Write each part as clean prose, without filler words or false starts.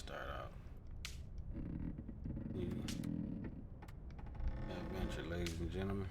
start out. Adventure, ladies and gentlemen.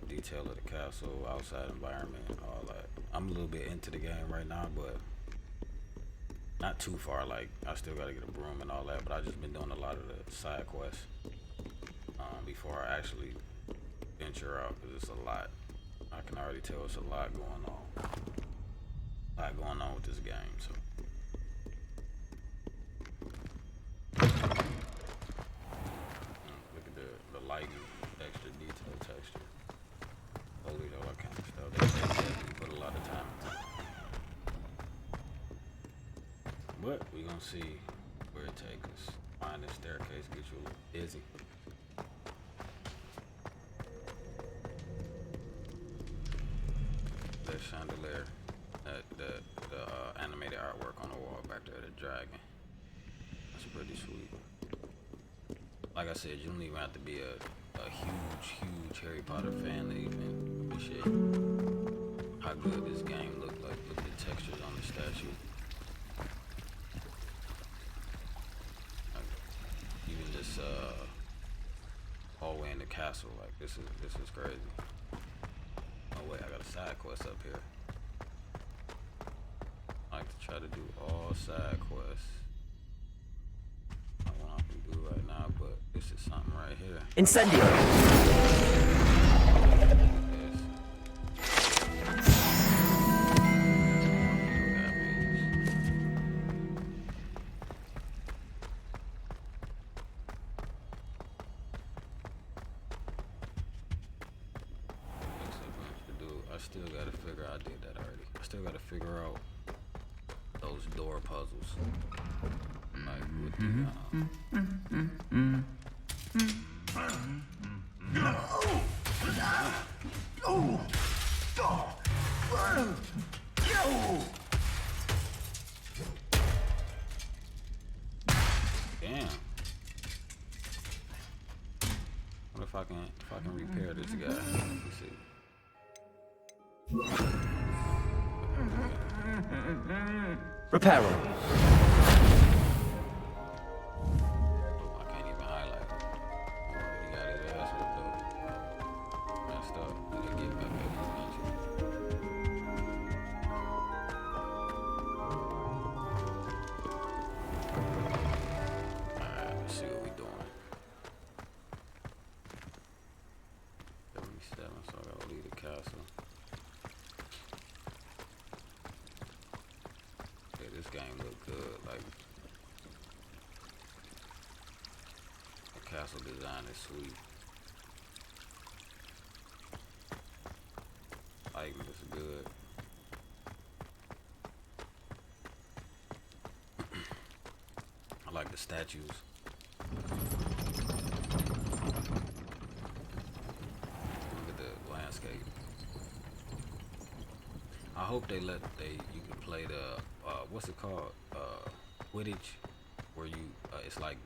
Detail of the castle, outside environment, all that. I'm a little bit into the game right now, but not too far. Like, I still gotta get a broom and all that, but I just been doing a lot of the side quests before I actually venture out, because it's a lot. I can already tell it's a lot going on. A lot going on with this game, so. Look at the lighting, extra detail, texture. Holy, all that kind of stuff. They put a lot of time into it. But we gonna see where it takes us. Find this staircase, get you a little dizzy. That chandelier, the animated artwork on the wall back there, the dragon. That's pretty sweet. Like I said, you don't even have to be a huge Harry Potter fan to even appreciate how good this game look like. Look at the textures on the statue. Like, even this hallway in the castle, like this is crazy. Oh wait, I got a side quest up here. I like to try to do all side quests. Not one I can do right now, but this is something right here. Incendio. I still gotta figure out, I did that already. I still gotta figure out those door puzzles. Like with the damn. What if I can repair this guy? Let me see. Reparo. I can't even highlight it. He got his ass whipped up. Messed up. He didn't get back up eventually. Alright, let's see what we doing. 77, so I gotta leave the castle. This game look good, like the castle design is sweet. Lighting is good. I like the statues. Look at the landscape. I hope you can play the what's it called, Quidditch, where you it's like,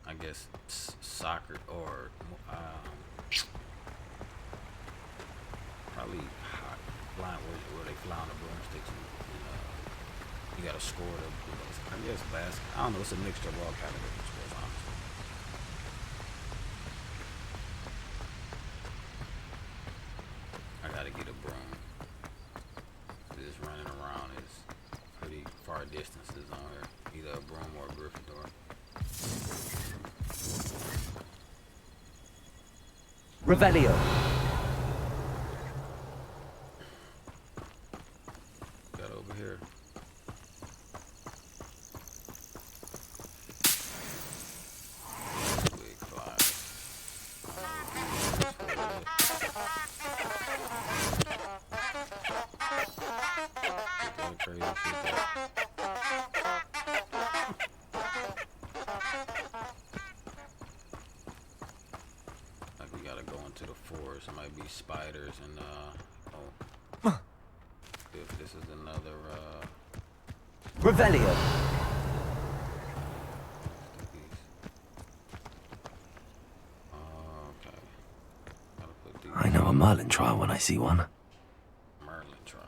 I guess, soccer or probably flying where they fly on the broomsticks and gotta score to, I guess, basket. I don't know, it's a mixture of all kind of different sports, honestly. I gotta get a broom. Just running around is pretty far distances on here. Either a broom or a Gryffindor. Revelio. Got over here. Big fly. Crazy shit. Like we gotta go into the forest. It might be spiders and if this is another Revelio. okay. Gotta put these I know a Merlin trial when I see one. Merlin trial.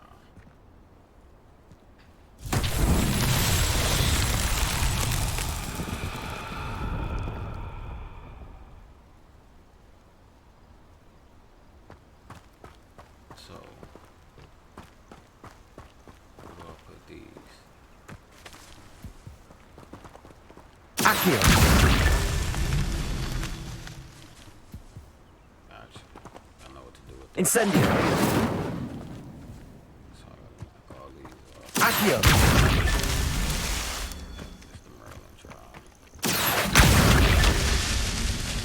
So where do I put these? Accio. Gotcha. I know what to do with them. Incendio. So I gotta knock all these off. Accio. It's the Merlin trial. A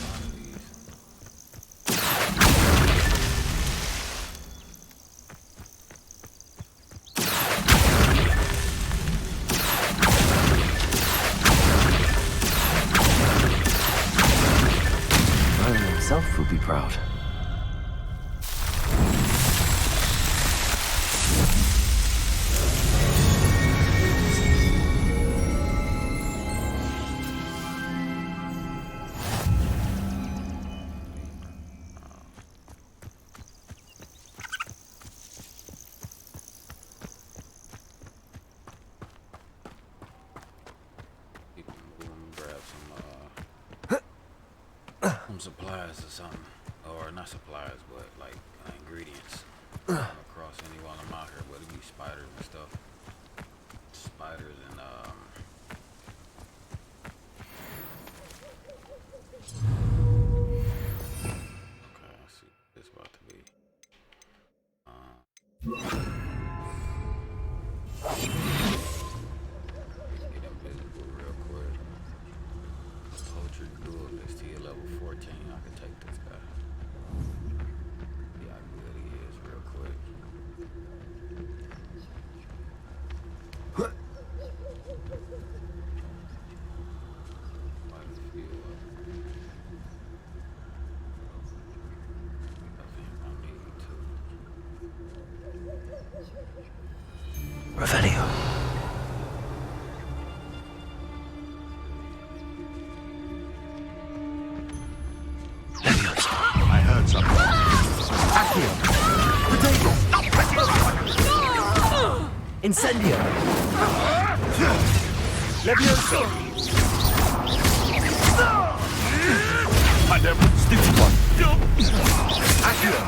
lot of these. Merlin himself would be proud. Keep them moving, grab some supplies or something. Or not supplies, but like ingredients. Come across any while I'm out here, but it'd be spiders and stuff. Spiders and okay, I see what this about to be. Get invisible real quick. Poetry duelist to level 14. I can take this guy. See how good he is real quick. Quite a few of them. I think I need to. Revelio. I heard something. Accio. Potato. Incendio. Levioso. I never sticky one. Accio.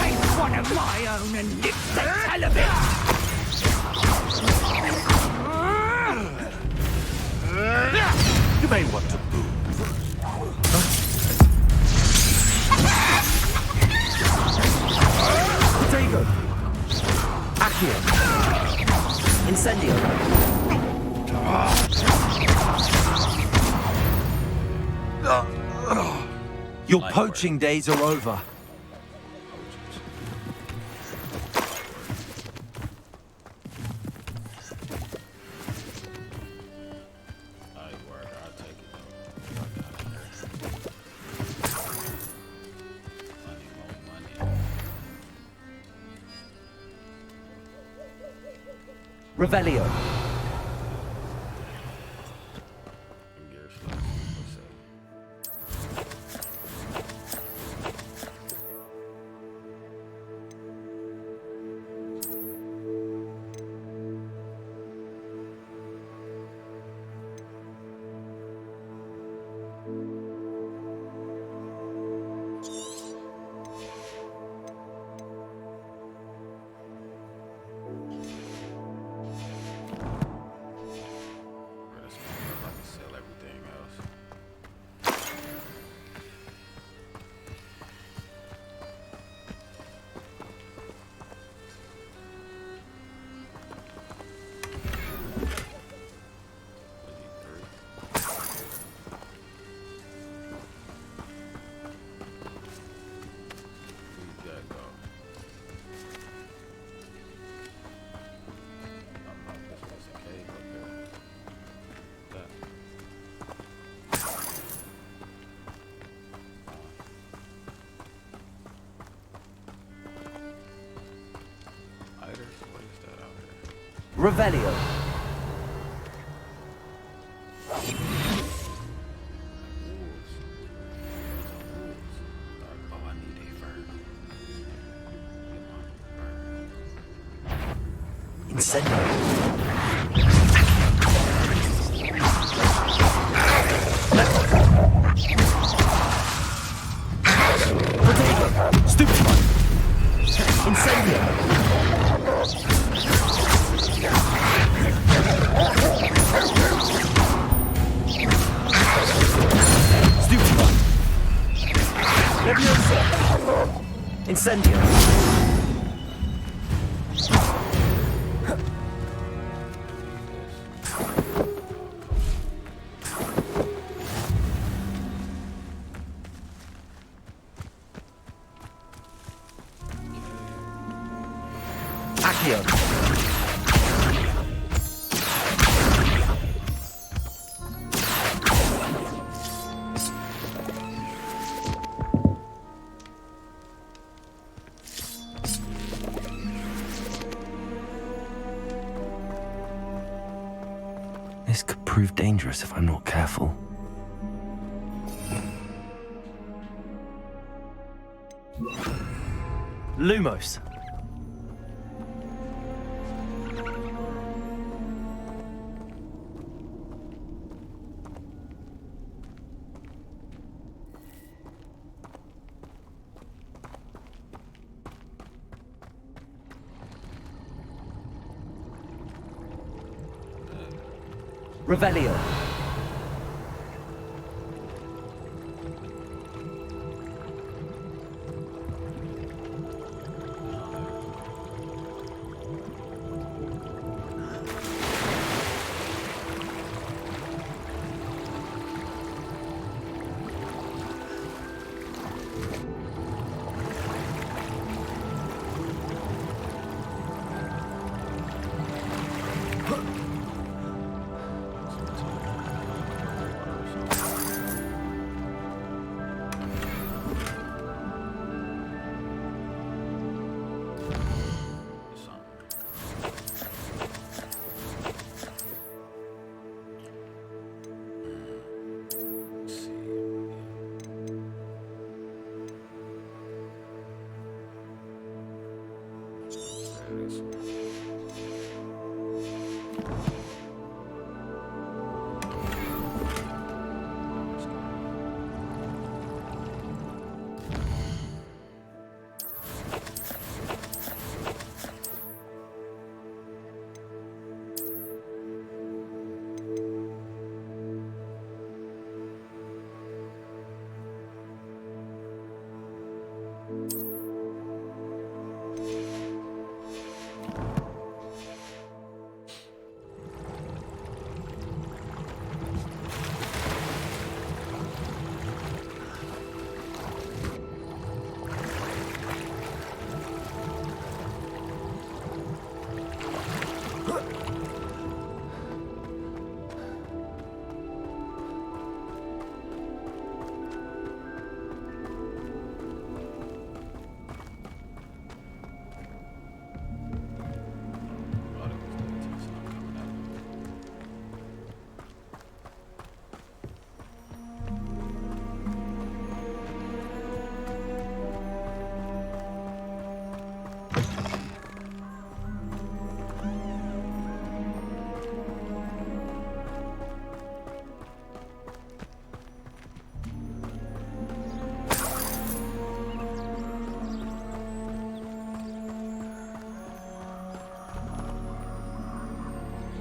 Take one of my own and nip the tail of it! You may want to move. Potato. Accio. Incendio. Your Light poaching days are over. Light work, I'll take it though. Fuck out of here. Money, more money. Revelio. Gear slot, what's up? Revelio. Oh, I need a fur. Incendio. Protego. Stupefy. Incendio. Stupefy. Leviosa. Incendio. Accio. This could prove dangerous if I'm not careful. Lumos. Revelio.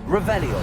Revelio.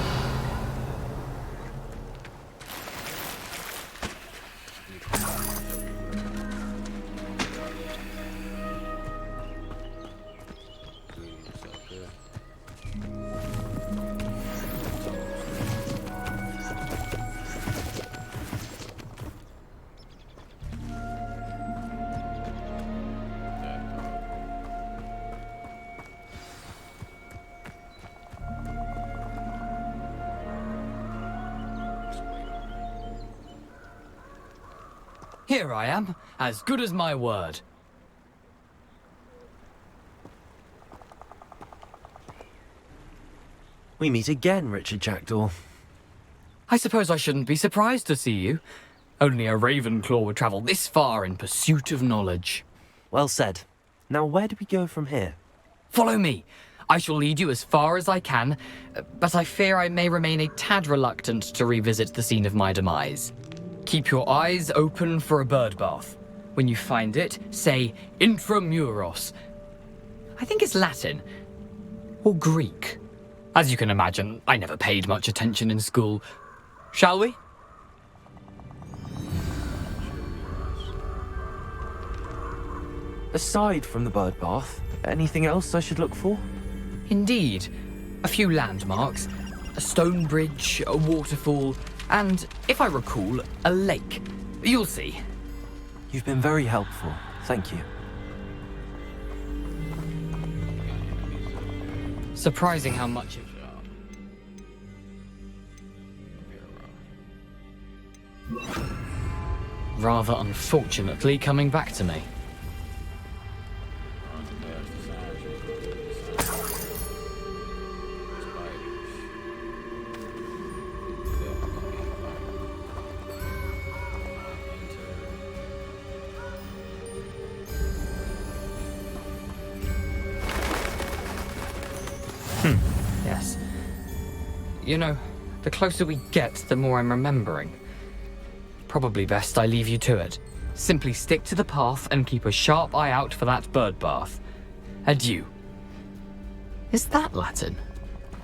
Here I am, as good as my word. We meet again, Richard Jackdaw. I suppose I shouldn't be surprised to see you. Only a Ravenclaw would travel this far in pursuit of knowledge. Well said. Now where do we go from here? Follow me. I shall lead you as far as I can, but I fear I may remain a tad reluctant to revisit the scene of my demise. Keep your eyes open for a bird bath. When you find it, say intramuros. I think it's Latin. Or Greek. As you can imagine, I never paid much attention in school. Shall we? Aside from the bird bath, anything else I should look for? Indeed. A few landmarks, a stone bridge, a waterfall, and, if I recall, a lake. You'll see. You've been very helpful. Thank you. Surprising how much of rather unfortunately coming back to me. Yes. You know, the closer we get, the more I'm remembering. Probably best I leave you to it. Simply stick to the path and keep a sharp eye out for that bird bath. Adieu. Is that Latin?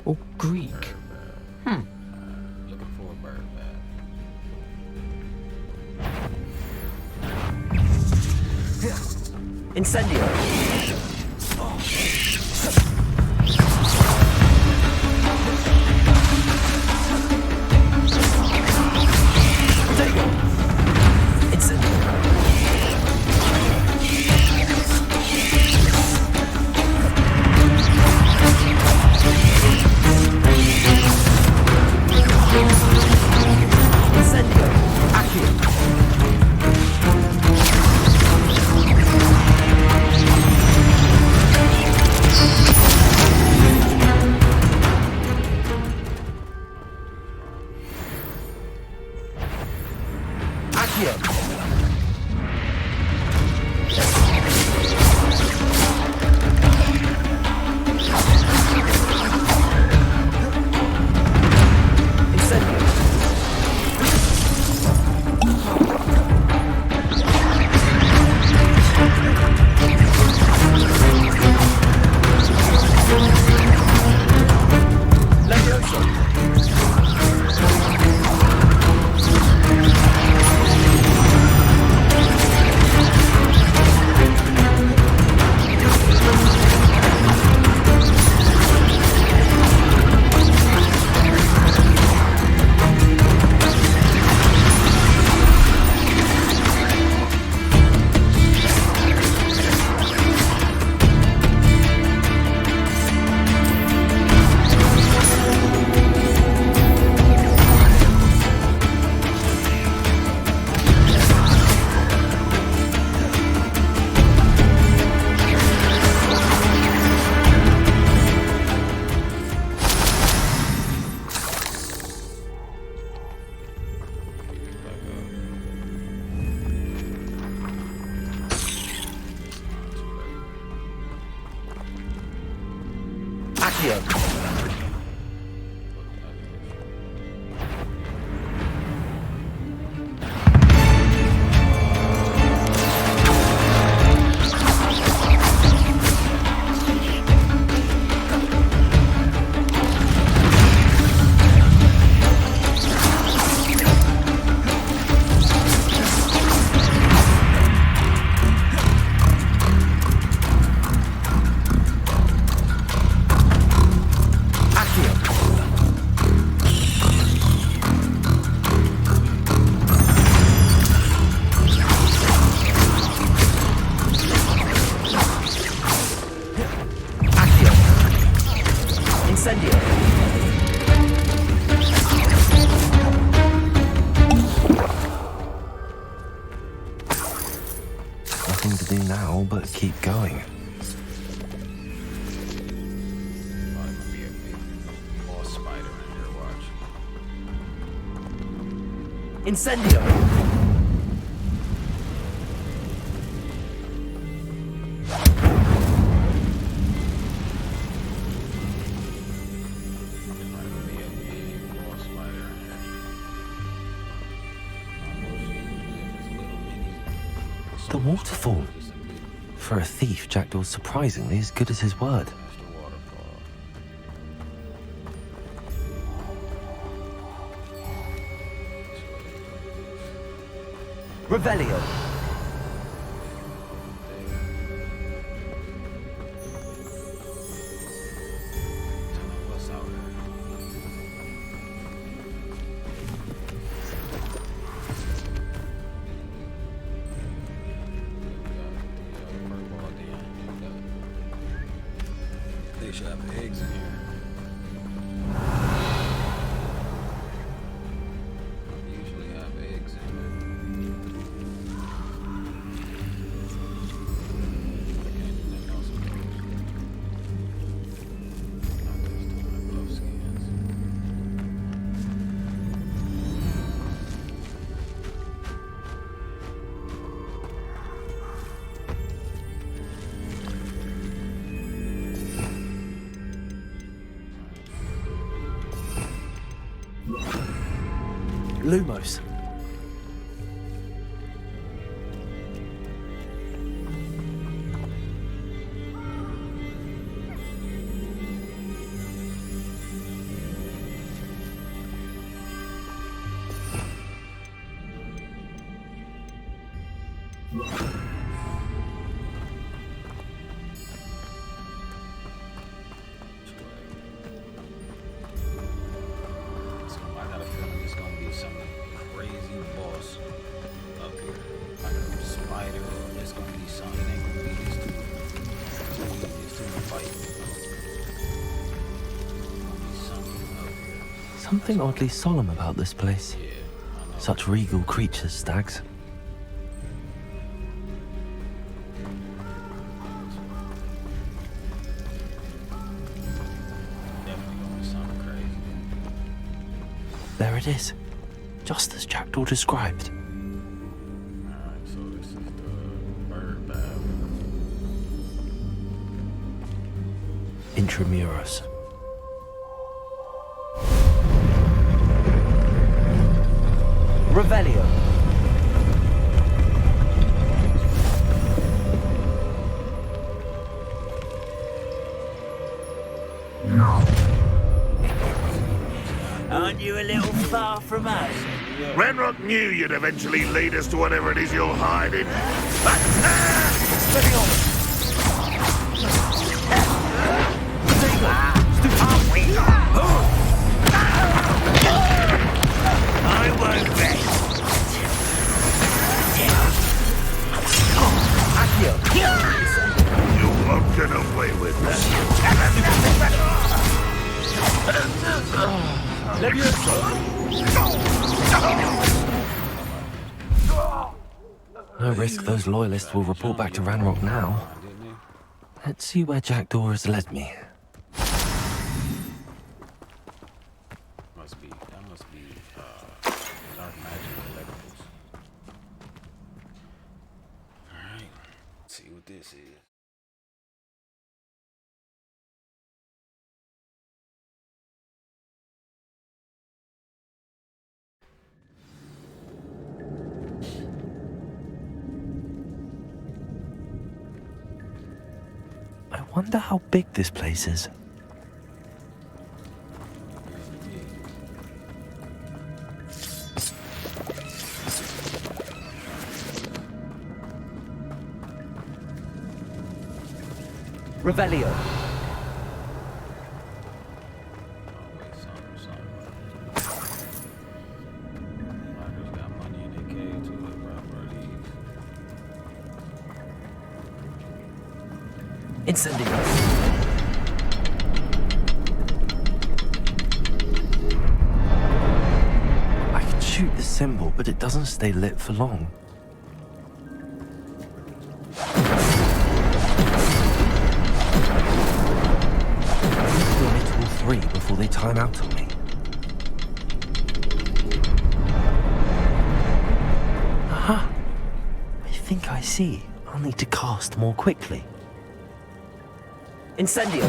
Or Greek? Looking for a bird bath. Incendio! Nothing to do now but keep going. Probably gonna be a big boss Incendio! The waterfall. For a thief, Jackdaw's surprisingly as good as his word. Revelio! They should have eggs in here. Usually have eggs in it. I can't do nothing else with those. Not this time. I love skins. Lumos. So I got a feeling it's gonna be some crazy boss up here. Like a spider, or it's gonna be something. It ain't gonna be this too. It's gonna be this too to fight. It's gonna be something up here. Something oddly solemn about this place. Yeah, I know. Such regal creatures, stags. Definitely gonna be something crazy. There it is. Just as Jackdaw described. Alright, so this is the bird bath. Intramuros. Revelio. Aren't you a little far from us? Ranrock knew you'd eventually lead us to whatever it is you're hiding. I won't rest. Accio. You won't get away with that. No risk those loyalists will report back to Ranrock now. Didn't they? Let's see where Jackdaw has led me. That must be dark magic collectibles. Alright, let's see what this is. I wonder how big this place is. Revelio. Always something. Riders got money in their cave too, like properties. Incendio. I can shoot the symbol, but it doesn't stay lit for long. I'll hit all three before they time out on me. see. I'll need to cast more quickly. Incendio.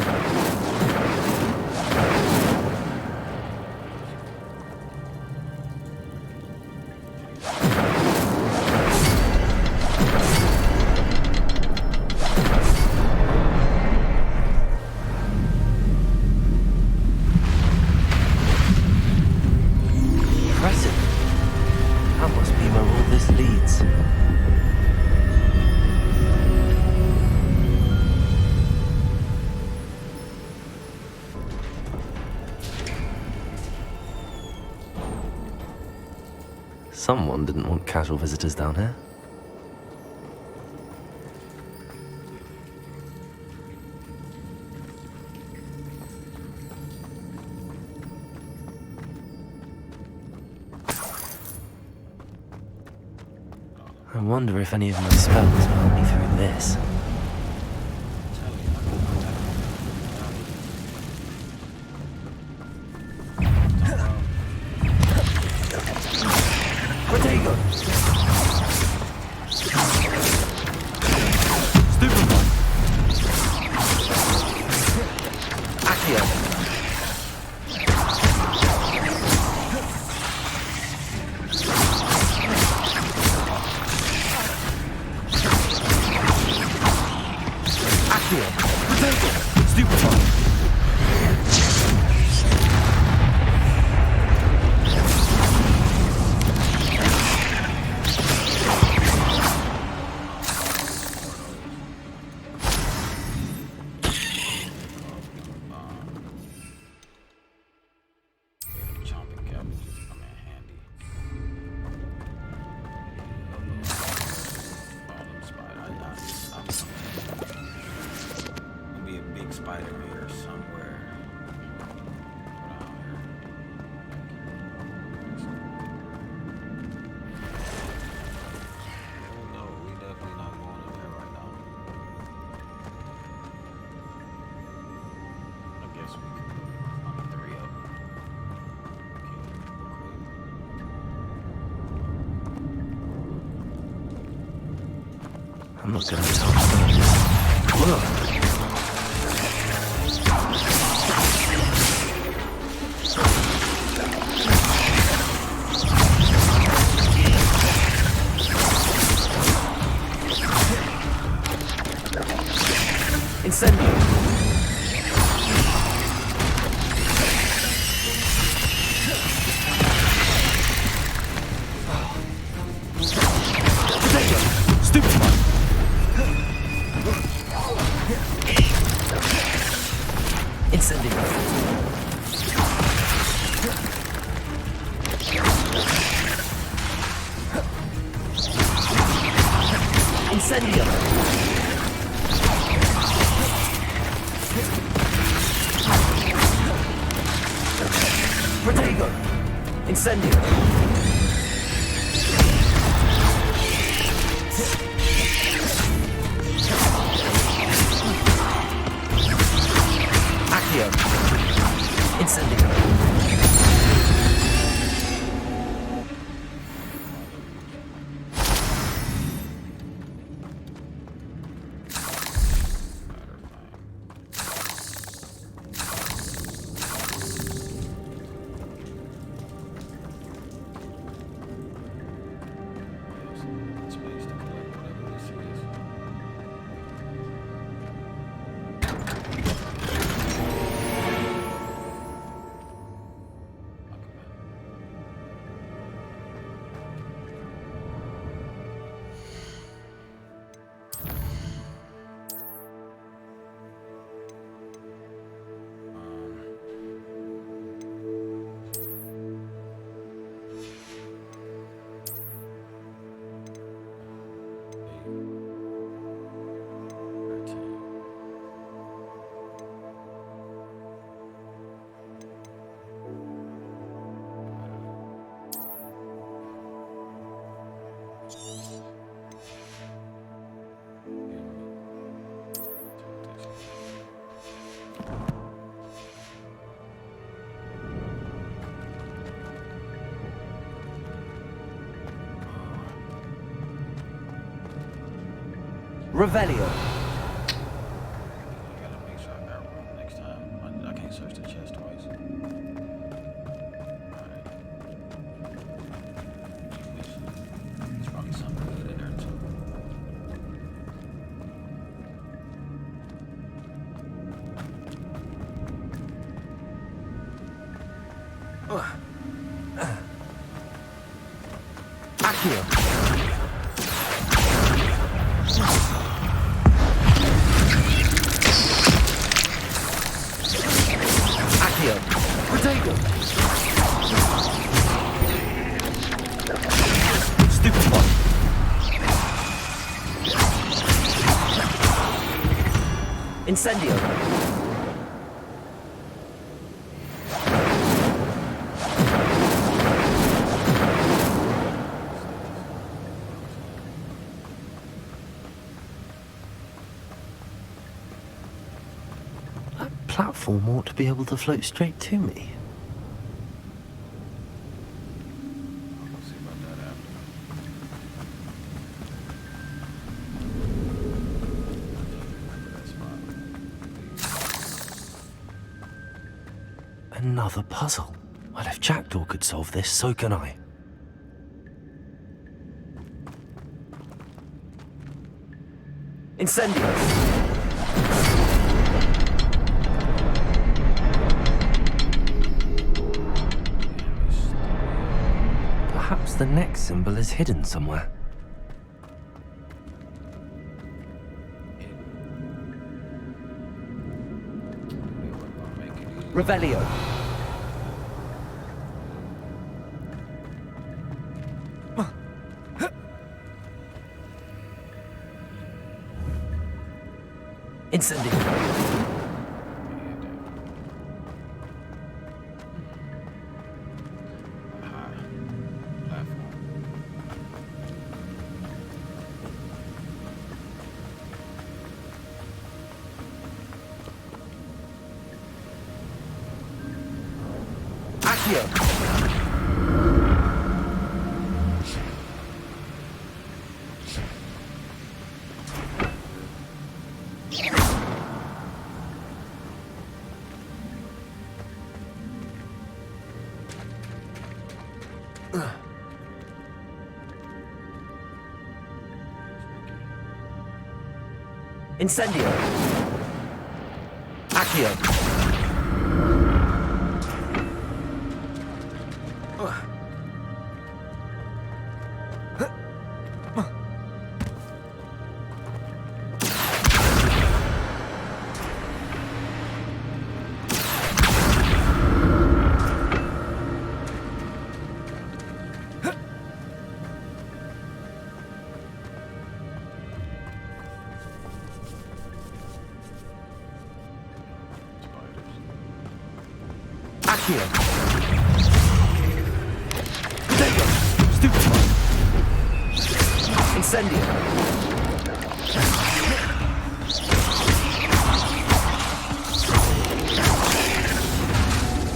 Impressive. That must be where all this leads. Someone didn't want casual visitors down here. I wonder if any of my spells will help me through this. Protego. Stupefy! Accio. Accio. Protego. Stupefy! Chomping cabbages come in handy. All them spiders. Gonna be a big spider here somewhere. Oh no, we definitely not going in there right now. I guess we could put 3 up. I'm not gonna touch those. Whoa! Incendio. Protego. Stupefy! Incendio. Incendio. Protego. Incendio. Accio. Incendio. Space to collect whatever this is. Revelio. I gotta make sure I got room next time. I can't search the chest twice. Alright. There's probably something good in there too. Accio. Accio. Protego. Stupefy. Incendio. That platform ought to be able to float straight to me. I'll see about that after. That's fine. Another puzzle. Well, if Jackdaw could solve this, so can I. Incendio. Perhaps the next symbol is hidden somewhere. Revelio. Incendio. Accio. Incendio. Accio. Accio. Protego. Stupefy. Incendio.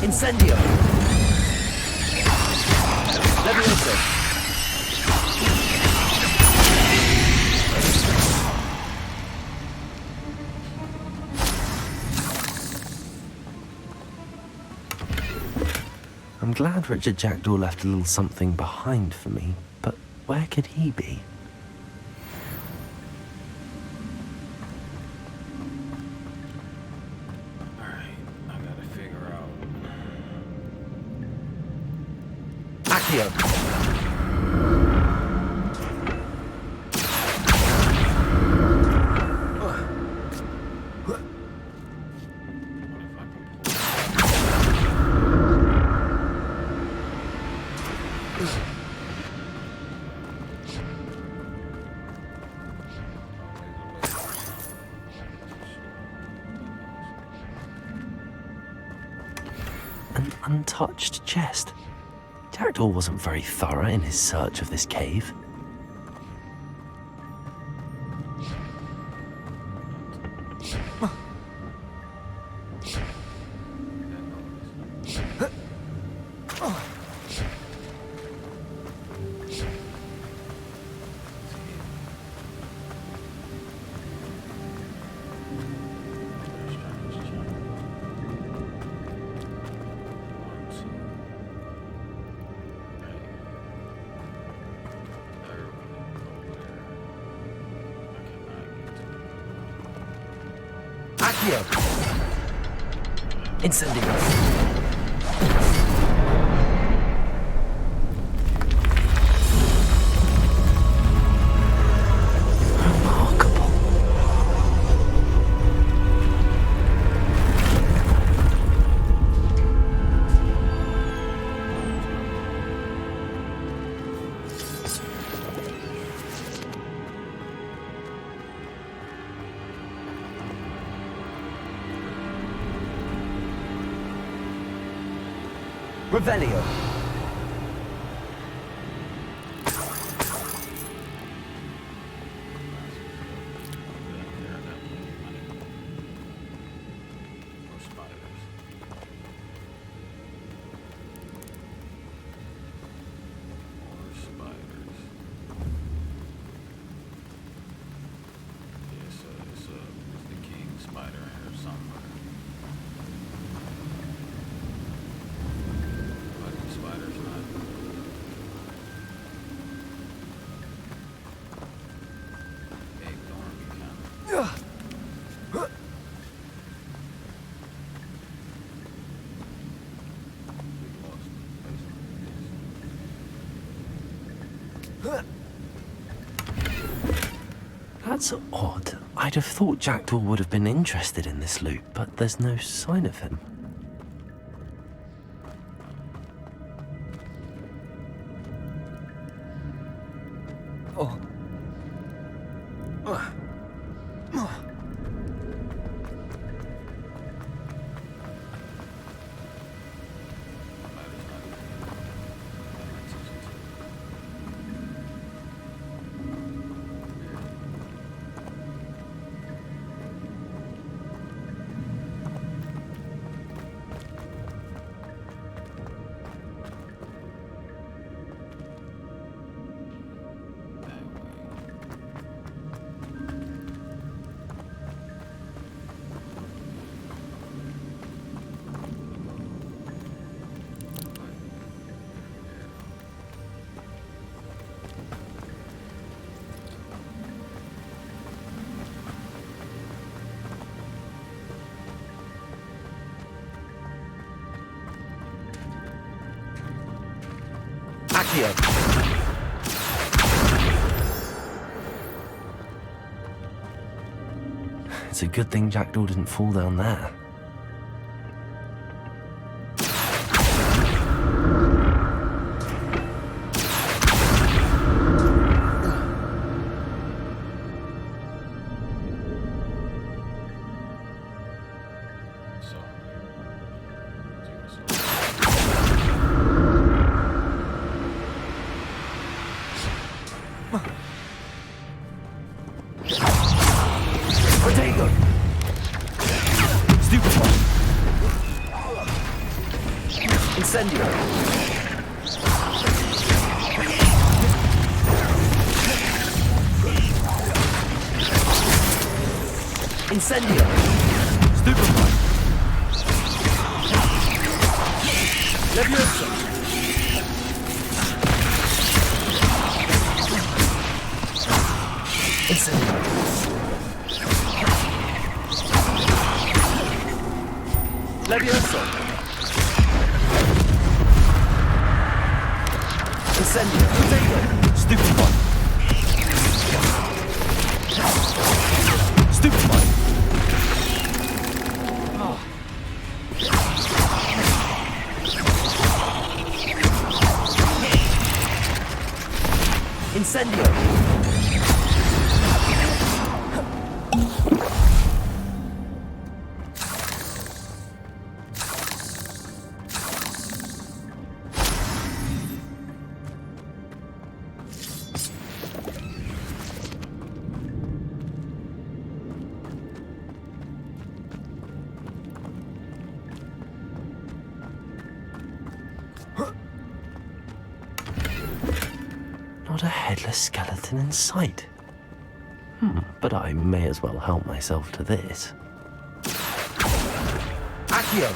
Incendio. Levioso. I'm glad Richard Jackdaw left a little something behind for me, but where could he be? Alright, I gotta figure out. Accio. An untouched chest. Jackdaw wasn't very thorough in his search of this cave. Accio. Incendio. Remarkable. Revelio. Or spiders. Or spiders. Yeah, it's the king spider in here somewhere. But the spider's not. Ignoring me kinda. We lost That's odd. I'd have thought Jackdaw would have been interested in this loot, but there's no sign of him. Accio. It's a good thing Jackdaw didn't fall down there. So, Protego. Stupefy. Incendio. Incendio. Stupefy. Leviosa. Incendio. Leviosa. Incendio. Protego. Stupefy. Stupefy. Incendio. Not a headless skeleton in sight. But I may as well help myself to this. Accio.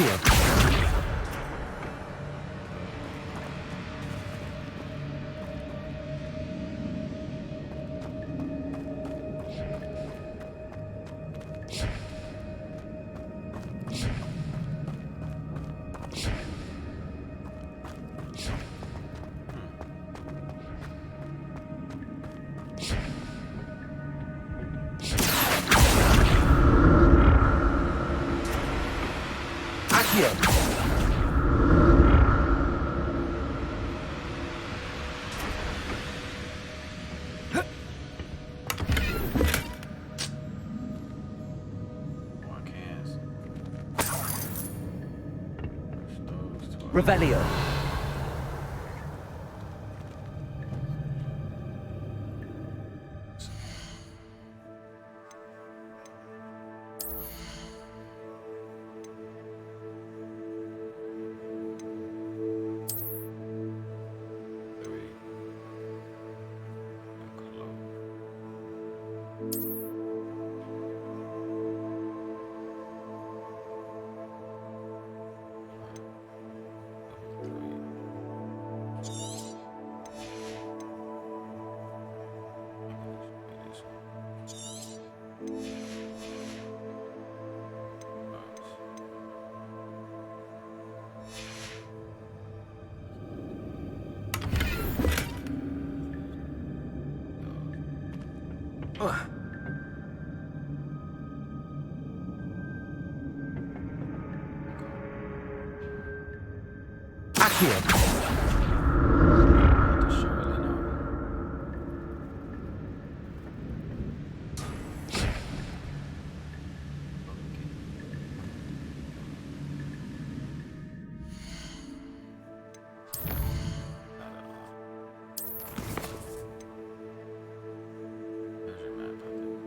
Accio. Accio. Oh, I can't. Those two. Revelio. Three. And close. Accio. Surely no. There's your map, I think.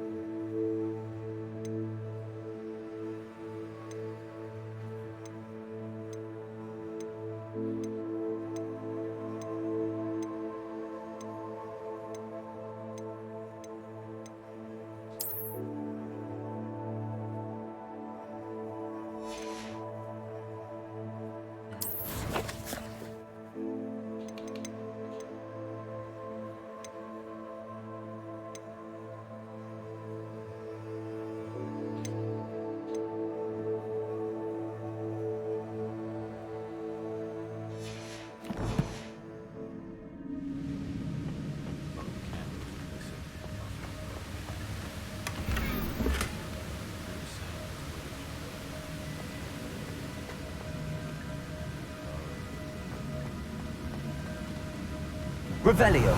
Revelio.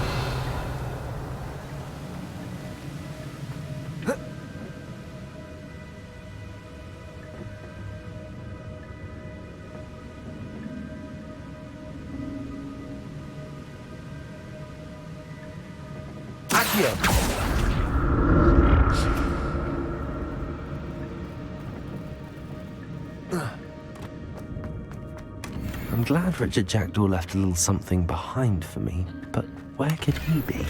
Accio. I'm glad Richard Jackdaw left a little something behind for me, but where could he be?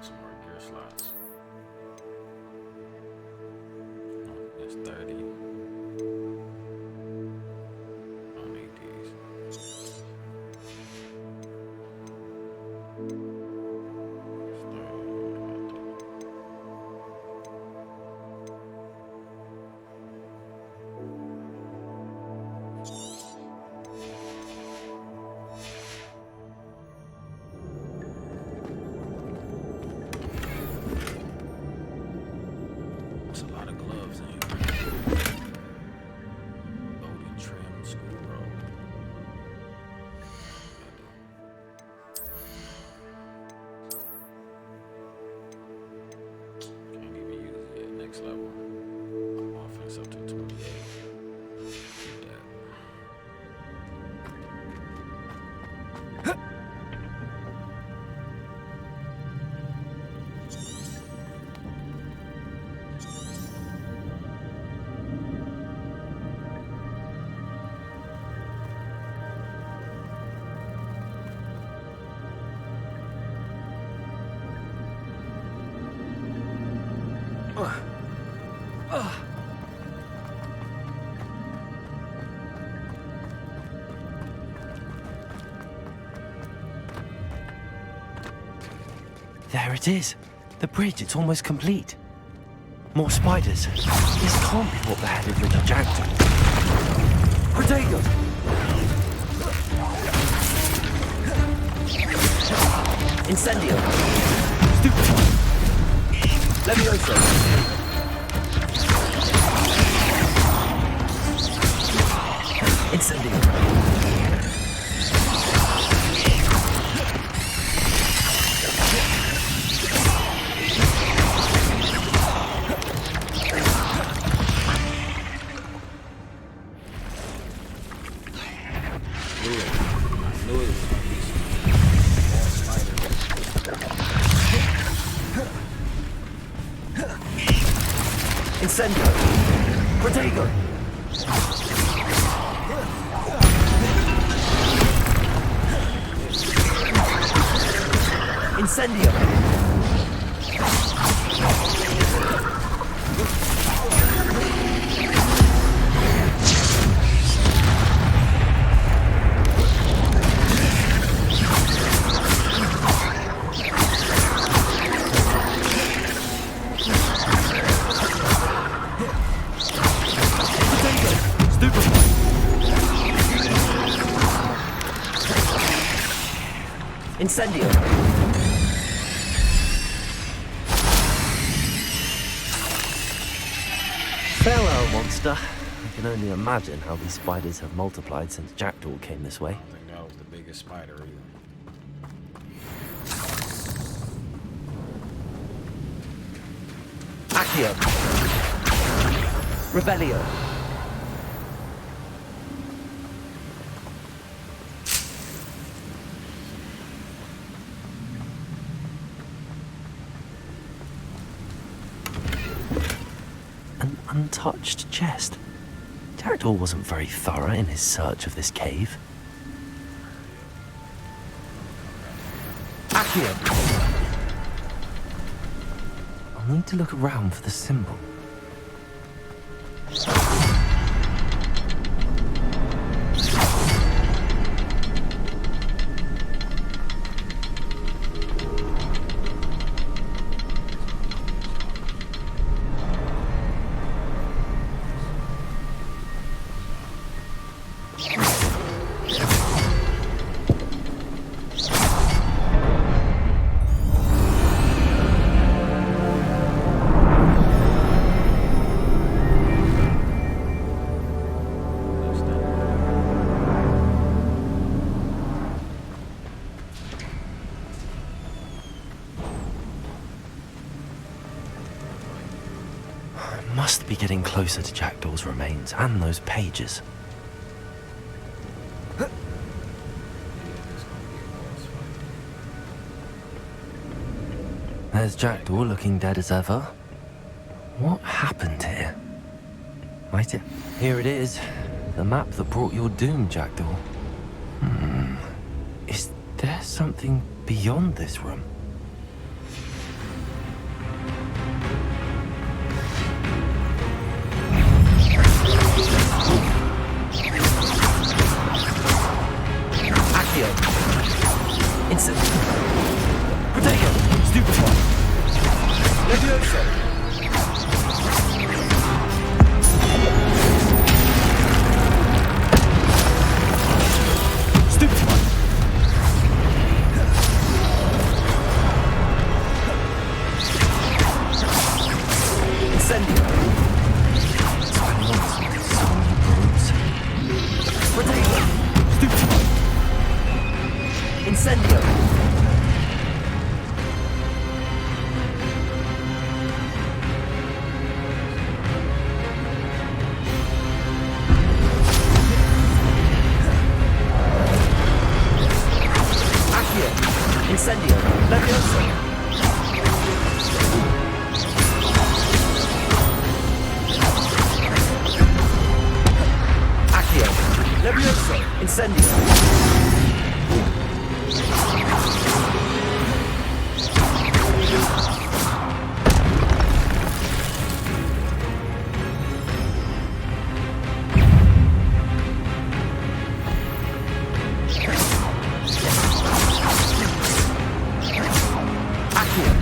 Some more gear slots. Oh, it's 30. I don't need these. It's 30. There it is. The bridge, it's almost complete. More spiders. This can't be what beheaded Richard Jackson. Protego! Incendio! Stupefy! Levioso! Incendio! Incendio! Protego! Incendio! Incendio! Farewell, monster. I can only imagine how these spiders have multiplied since Jackdaw came this way. I think that was the biggest spider either. Accio! Revelio! An untouched chest. Jackdaw wasn't very thorough in his search of this cave. Accio! I'll need to look around for the symbol. Must be getting closer to Jackdaw's remains and those pages. There's Jackdaw looking dead as ever. What happened here? Might it? Here it is. The map that brought your doom, Jackdaw. Is there something beyond this room? Instant. Protego! Stupefy! Levioso! Stupefy! Incendio! Protego! Stupefy! Incendio! Incendio! Levioso! Accio! Levioso! Incendio! Accio!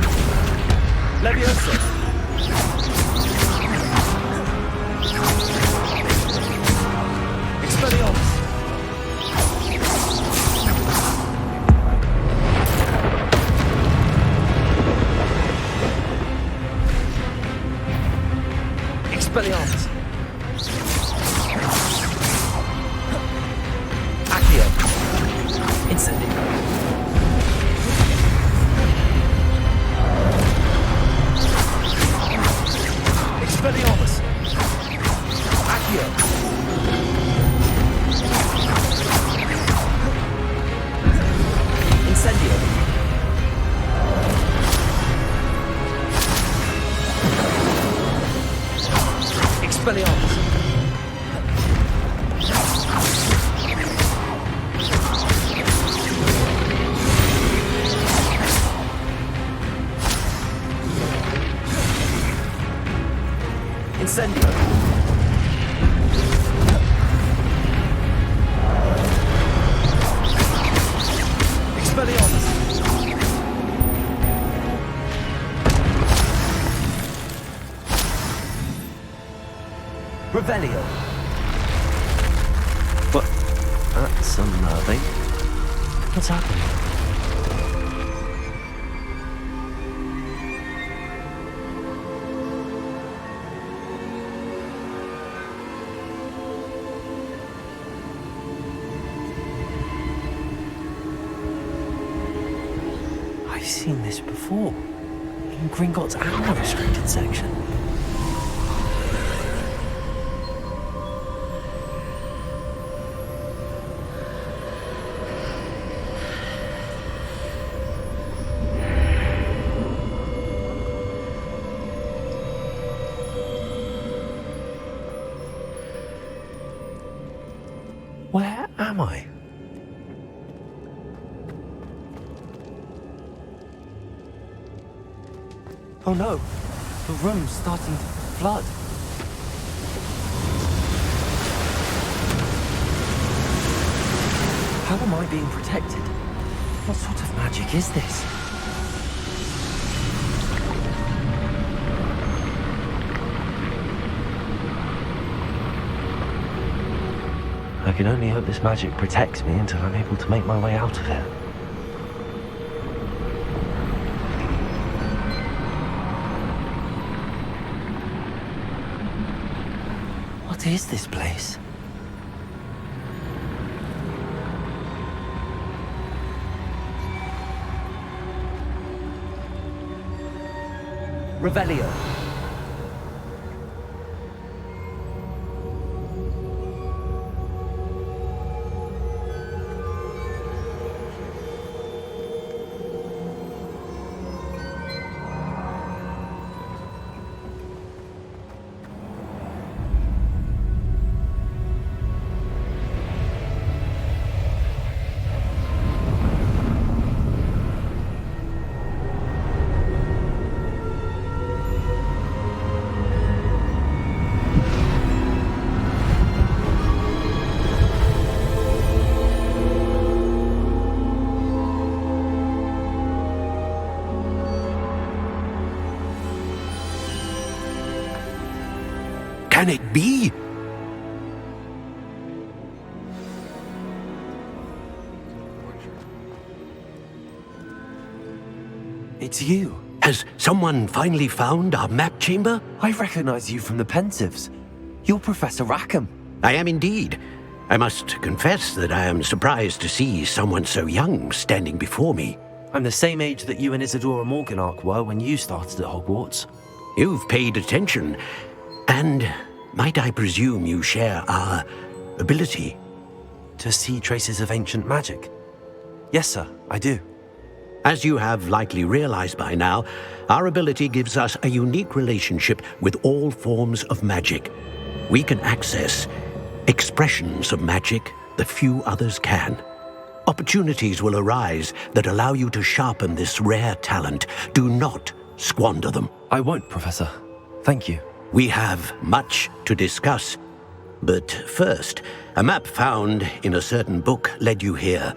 Incendio. Expelliarmus. Incendio. Expelliarmus. Revelio. But that's unnerving. What's happening? I've seen this before. In Gringotts' ammo-restricted section. Where am I? Oh no, the room's starting to flood. How am I being protected? What sort of magic is this? I can only hope this magic protects me until I'm able to make my way out of here. What is this place? Revelio. Can it be? It's you. Has someone finally found our map chamber? I recognize you from the Pensives. You're Professor Rackham. I am indeed. I must confess that I am surprised to see someone so young standing before me. I'm the same age that you and Isadora Morganach were when you started at Hogwarts. You've paid attention, and might I presume you share our ability? To see traces of ancient magic? Yes, sir, I do. As you have likely realized by now, our ability gives us a unique relationship with all forms of magic. We can access expressions of magic that few others can. Opportunities will arise that allow you to sharpen this rare talent. Do not squander them. I won't, Professor. Thank you. We have much to discuss. But first, a map found in a certain book led you here.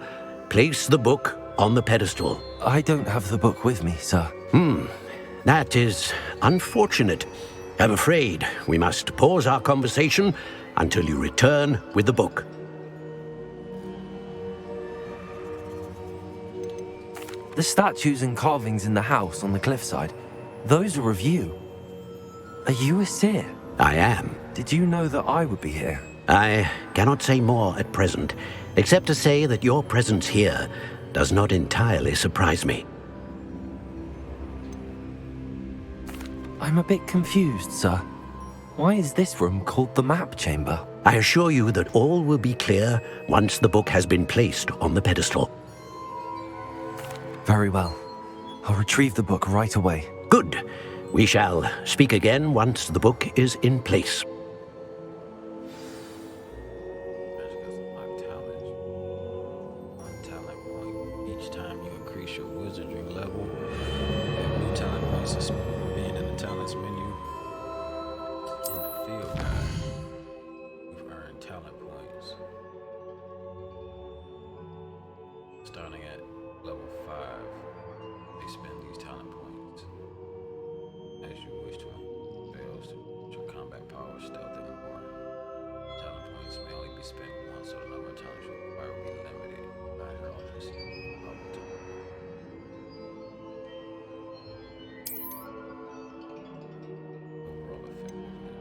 Place the book on the pedestal. I don't have the book with me, sir. That is unfortunate. I'm afraid we must pause our conversation until you return with the book. The statues and carvings in the house on the cliffside, those are of you. Are you a seer? I am. Did you know that I would be here? I cannot say more at present, except to say that your presence here does not entirely surprise me. I'm a bit confused, sir. Why is this room called the map chamber? I assure you that all will be clear once the book has been placed on the pedestal. Very well. I'll retrieve the book right away. Good. We shall speak again once the book is in place. Magic has unlocked talent. One talent point. Each time you increase your wizardry level, you have new talent points being in the talents menu. In the field guide, you've earned talent points. Starting at level 5, they spend these talent points as you wish to spells to your combat power, stealth, and more. Talent points may only be spent once, so the number of talents you require will be limited. I don't just level 2. Overall effectiveness.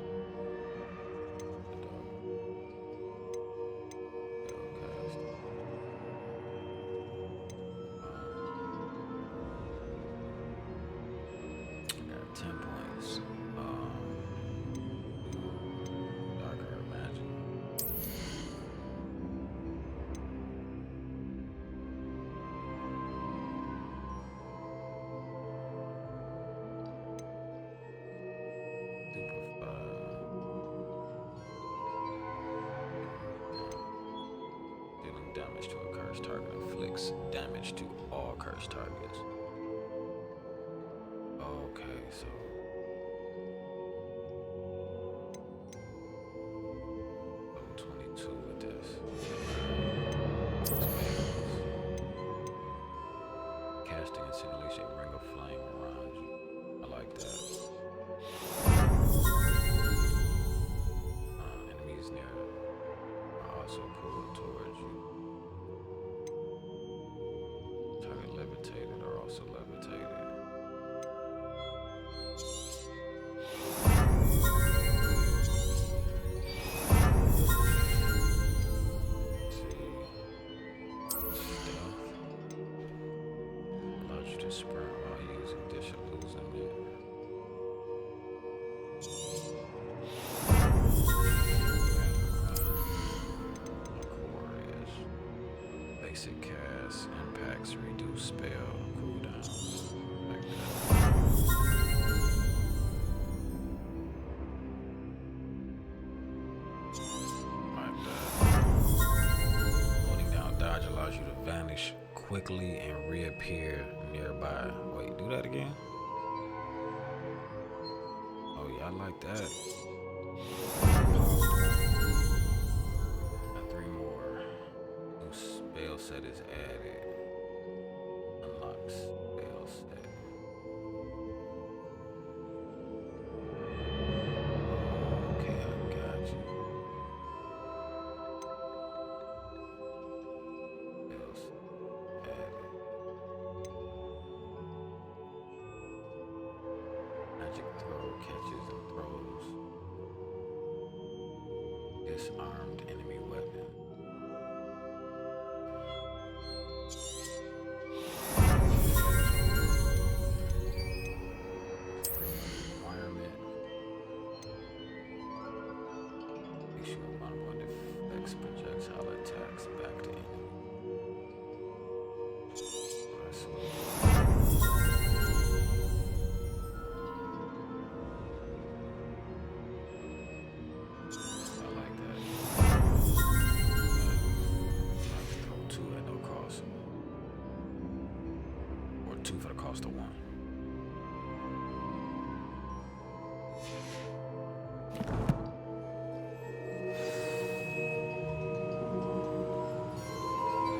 Spellcast. I got 10 points. Darker magic. Super 5. Dealing damage to a cursed target inflicts damage to all cursed targets. Okay, so level 22 with this. Spells. Casting and simulation ring of flame around you. I like that. Enemies near are also pulled towards you. Target levitated are also levitated. Allows you to sprint while using dish of losing it. Aquarius. Basic cast impacts reduce spell cooldowns. Like that. Like that. Holding down dodge allows you to vanish quickly and reappear nearby. Wait, do that again? Oh yeah, I like that. Got 3 more. New spell set is added. Unlock spell set. Okay, I got you. Spell set added. Magic throw catches and throws. Disarmed enemy weapon. Environment. Makes you vulnerable and deflects projectile attacks back to enemy. That's I like that. Throw 2 at no cost. Or 2 for the cost of 1.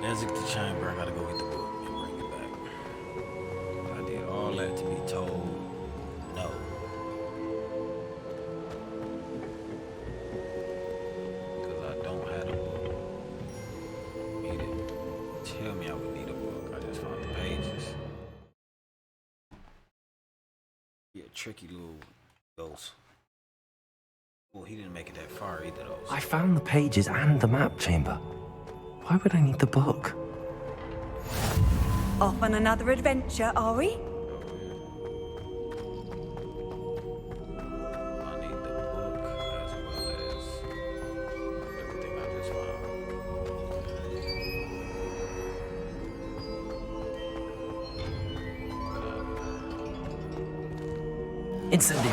Exit the chamber. I gotta go get the book and bring it back. I did all that to be told no. Because I don't have a book. He didn't tell me I would need a book. I just found the pages. He a tricky little ghost. Well, he didn't make it that far either, though. I found the pages and the map chamber. Why would I need the book? Off on another adventure, are we? I need the book. Incendio.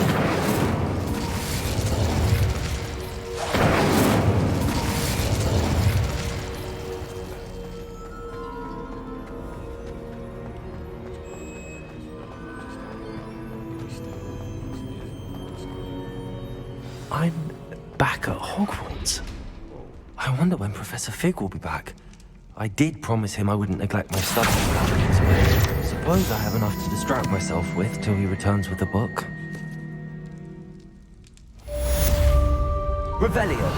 I'm back at Hogwarts. I wonder when Professor Fig will be back. I did promise him I wouldn't neglect my studies, but suppose I have enough to distract myself with till he returns with the book. Revelio.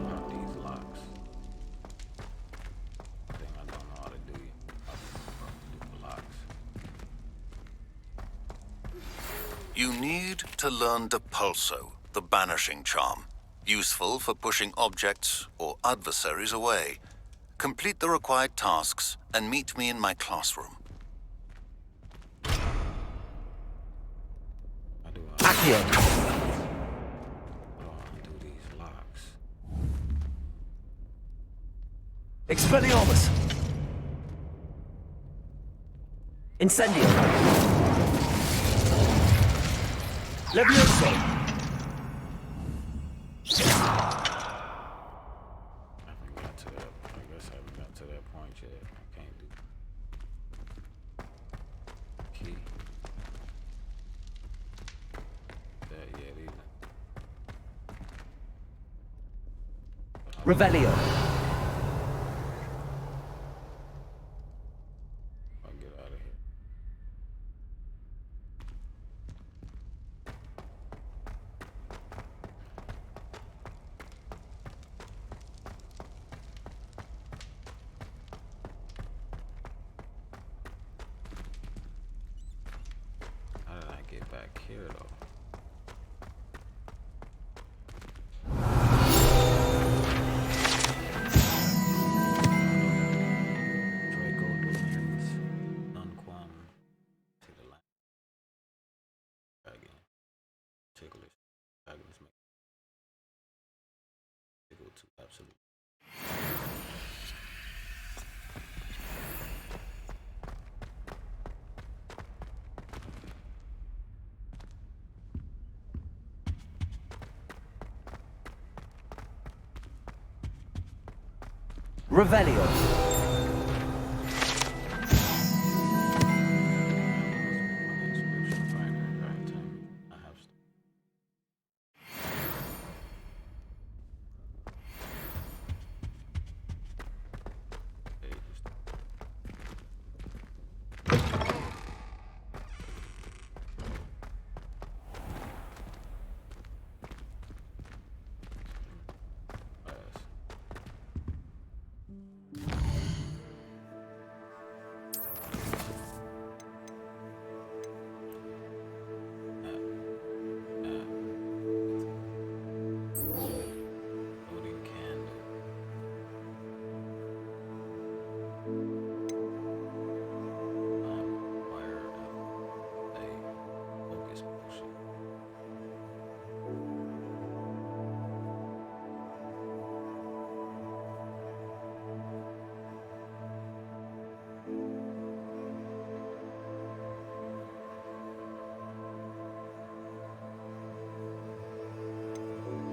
About these locks. Thing I don't know how to do yet. Do the locks. You need to learn Depulso, the banishing charm. Useful for pushing objects or adversaries away. Complete the required tasks and meet me in my classroom. I do Accio. do these locks. Expelliarmus. Incendio. Levioso. I haven't got to that. I guess I haven't got to that point yet. I can't do key. That yet either. Revelio. I'll get out of here. How did I get back here though? Draco Domains. Nunquam to the land. Dragon. Ticklish. Dragons make tickle to absolute. Revelio. Inscription finder. Dragon time. I have stuff. Pages. Class. Loading candle. Wire a focus potion.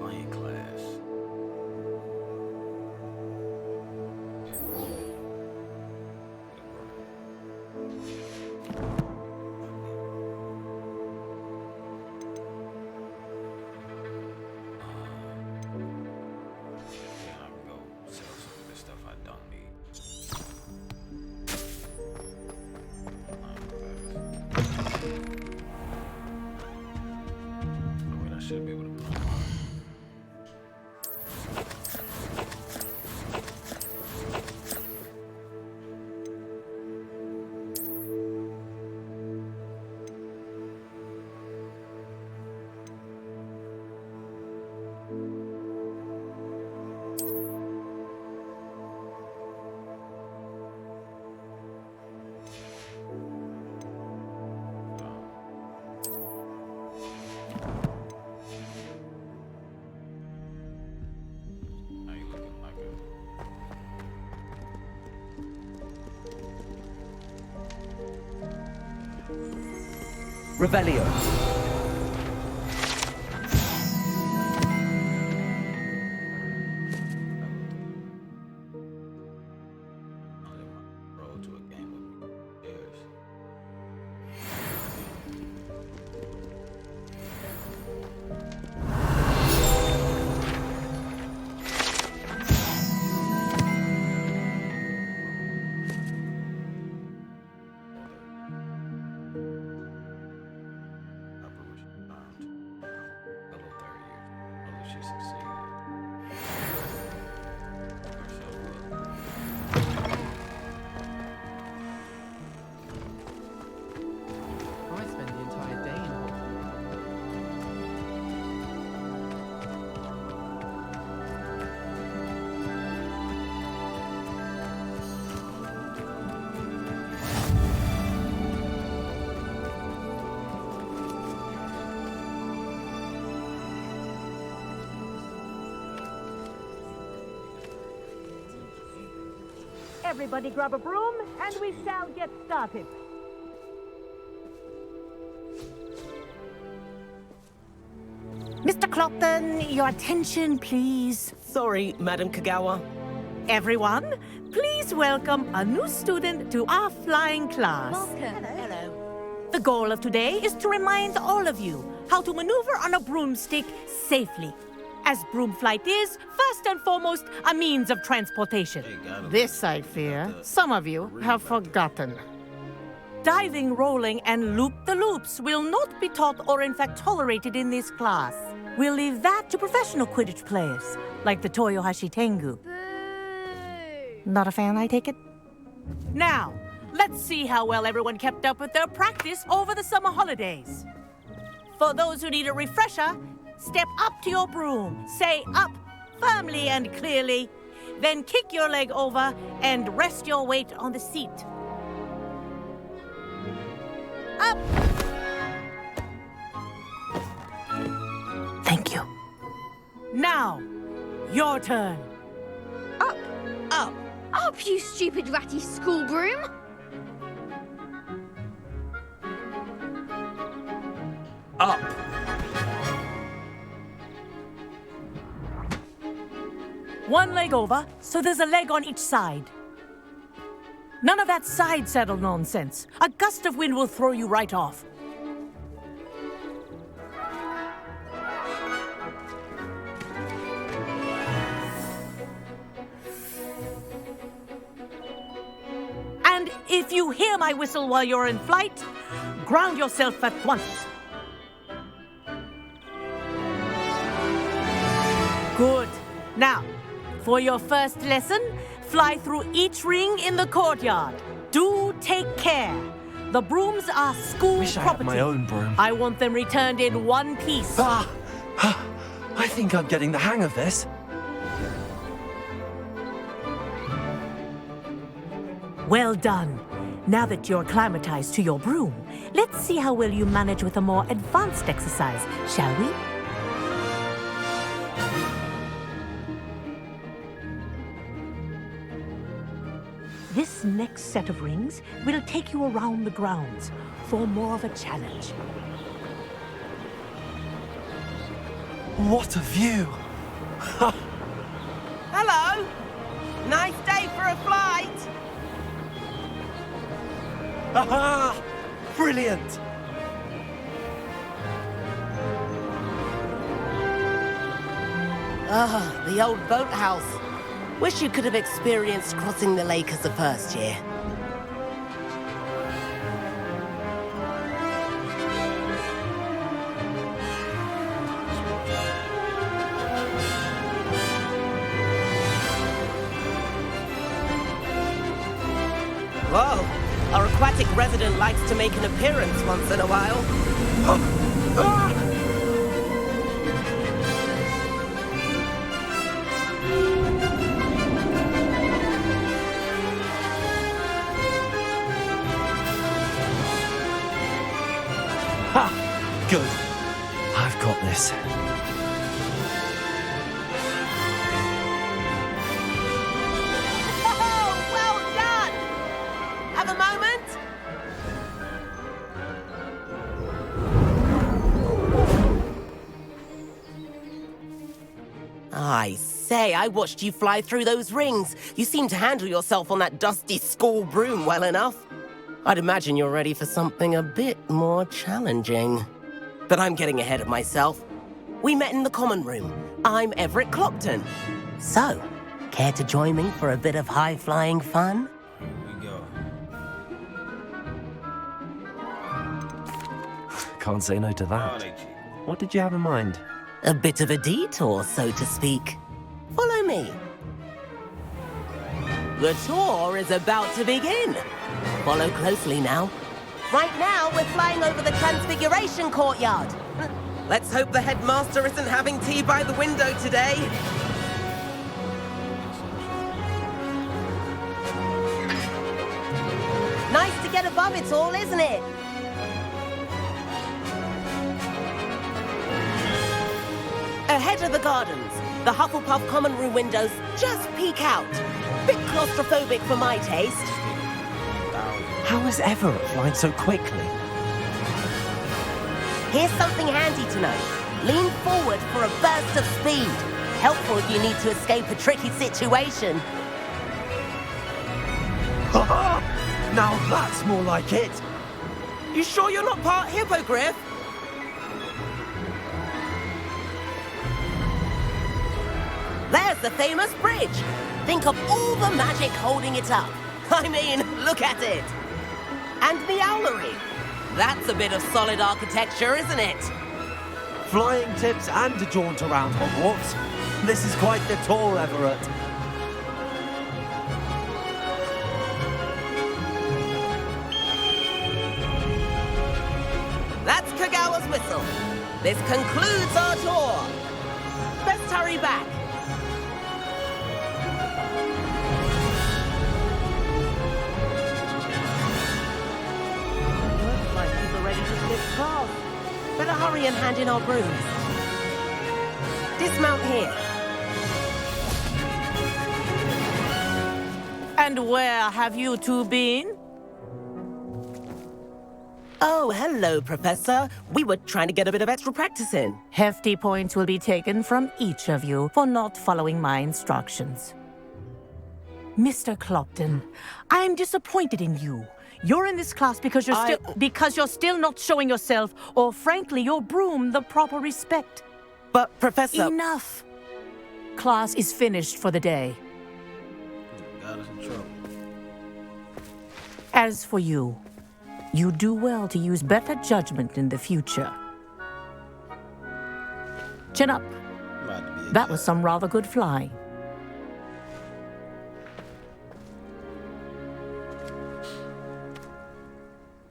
Lion class. Then I can go sell some of the stuff I don't need. Oh, wait, I should be able to put on mine. Revelio. Roll to a game with me. Cheers. Apparition found. Hello, 30 years. Oh, she succeeded. I spend the entire day in Hogwarts. Everybody grab a broom, and we shall get started. Mr. Clopton, your attention, please. Sorry, Madam Kagawa. Everyone, please welcome a new student to our flying class. Hello. The goal of today is to remind all of you how to maneuver on a broomstick safely. As broom flight is, first and foremost, a means of transportation. This, I fear, some of you have forgotten. Diving, rolling, and loop-the-loops will not be taught or in fact tolerated in this class. We'll leave that to professional Quidditch players, like the Toyohashi Tengu. Not a fan, I take it? Now, let's see how well everyone kept up with their practice over the summer holidays. For those who need a refresher, step up to your broom, say up firmly and clearly, then kick your leg over and rest your weight on the seat. Up! Thank you. Now, your turn. Up. Up. Up, you stupid ratty school broom. Up. One leg over, so there's a leg on each side. None of that side saddle nonsense. A gust of wind will throw you right off. And if you hear my whistle while you're in flight, ground yourself at once. Good. Now, for your first lesson, fly through each ring in the courtyard. Do take care. The brooms are school Wish I had property. my own broom. I want them returned in one piece. I think I'm getting the hang of this. Well done. Now that you're acclimatized to your broom, let's see how well you manage with a more advanced exercise, shall we? This next set of rings will take you around the grounds for more of a challenge. What a view! Hello. Nice day for a flight. Aha! Brilliant! Ah, the old boathouse. Wish you could have experienced crossing the lake as a first year. Whoa, our aquatic resident likes to make an appearance once in a while. Ha! Good. I've got this. Oh, well done! Have a moment? I say, I watched you fly through those rings. You seem to handle yourself on that dusty school broom well enough. I'd imagine you're ready for something a bit more challenging. But I'm getting ahead of myself. We met in the common room. I'm Everett Clopton. So, care to join me for a bit of high-flying fun? Here we go. Can't say no to Oh, that. they cheap. What did you have in mind? A bit of a detour, so to speak. Follow me. The tour is about to begin. Follow closely now. Right now, we're flying over the Transfiguration Courtyard. Let's hope the headmaster isn't having tea by the window today. Nice to get above it all, isn't it? Ahead of the gardens, the Hufflepuff common room windows just peek out. Bit claustrophobic for my taste. How is Everett flying so quickly? Here's something handy to know. Lean forward for a burst of speed. Helpful if you need to escape a tricky situation. Now that's more like it. You sure you're not part hippogriff? There's the famous bridge. Think of all the magic holding it up. I mean, look at it. And the owlery. That's a bit of solid architecture, isn't it? Flying tips and a jaunt around Hogwarts. This is quite the tour, Everett. That's Kagawa's whistle. This concludes our tour. Best hurry back. Looks like people are ready to flip cars. Better hurry and hand in our brooms. Dismount here. And where have you two been? Oh, hello, Professor. We were trying to get a bit of extra practice in. Hefty points will be taken from each of you for not following my instructions. Mr. Clopton, I'm disappointed in you. You're in this class because you're still not showing yourself, or frankly, your broom the proper respect. But, Professor... Enough. Class is finished for the day. Got us in trouble. As for you, you do well to use better judgment in the future. Chin up. About to be a That was some rather good flying.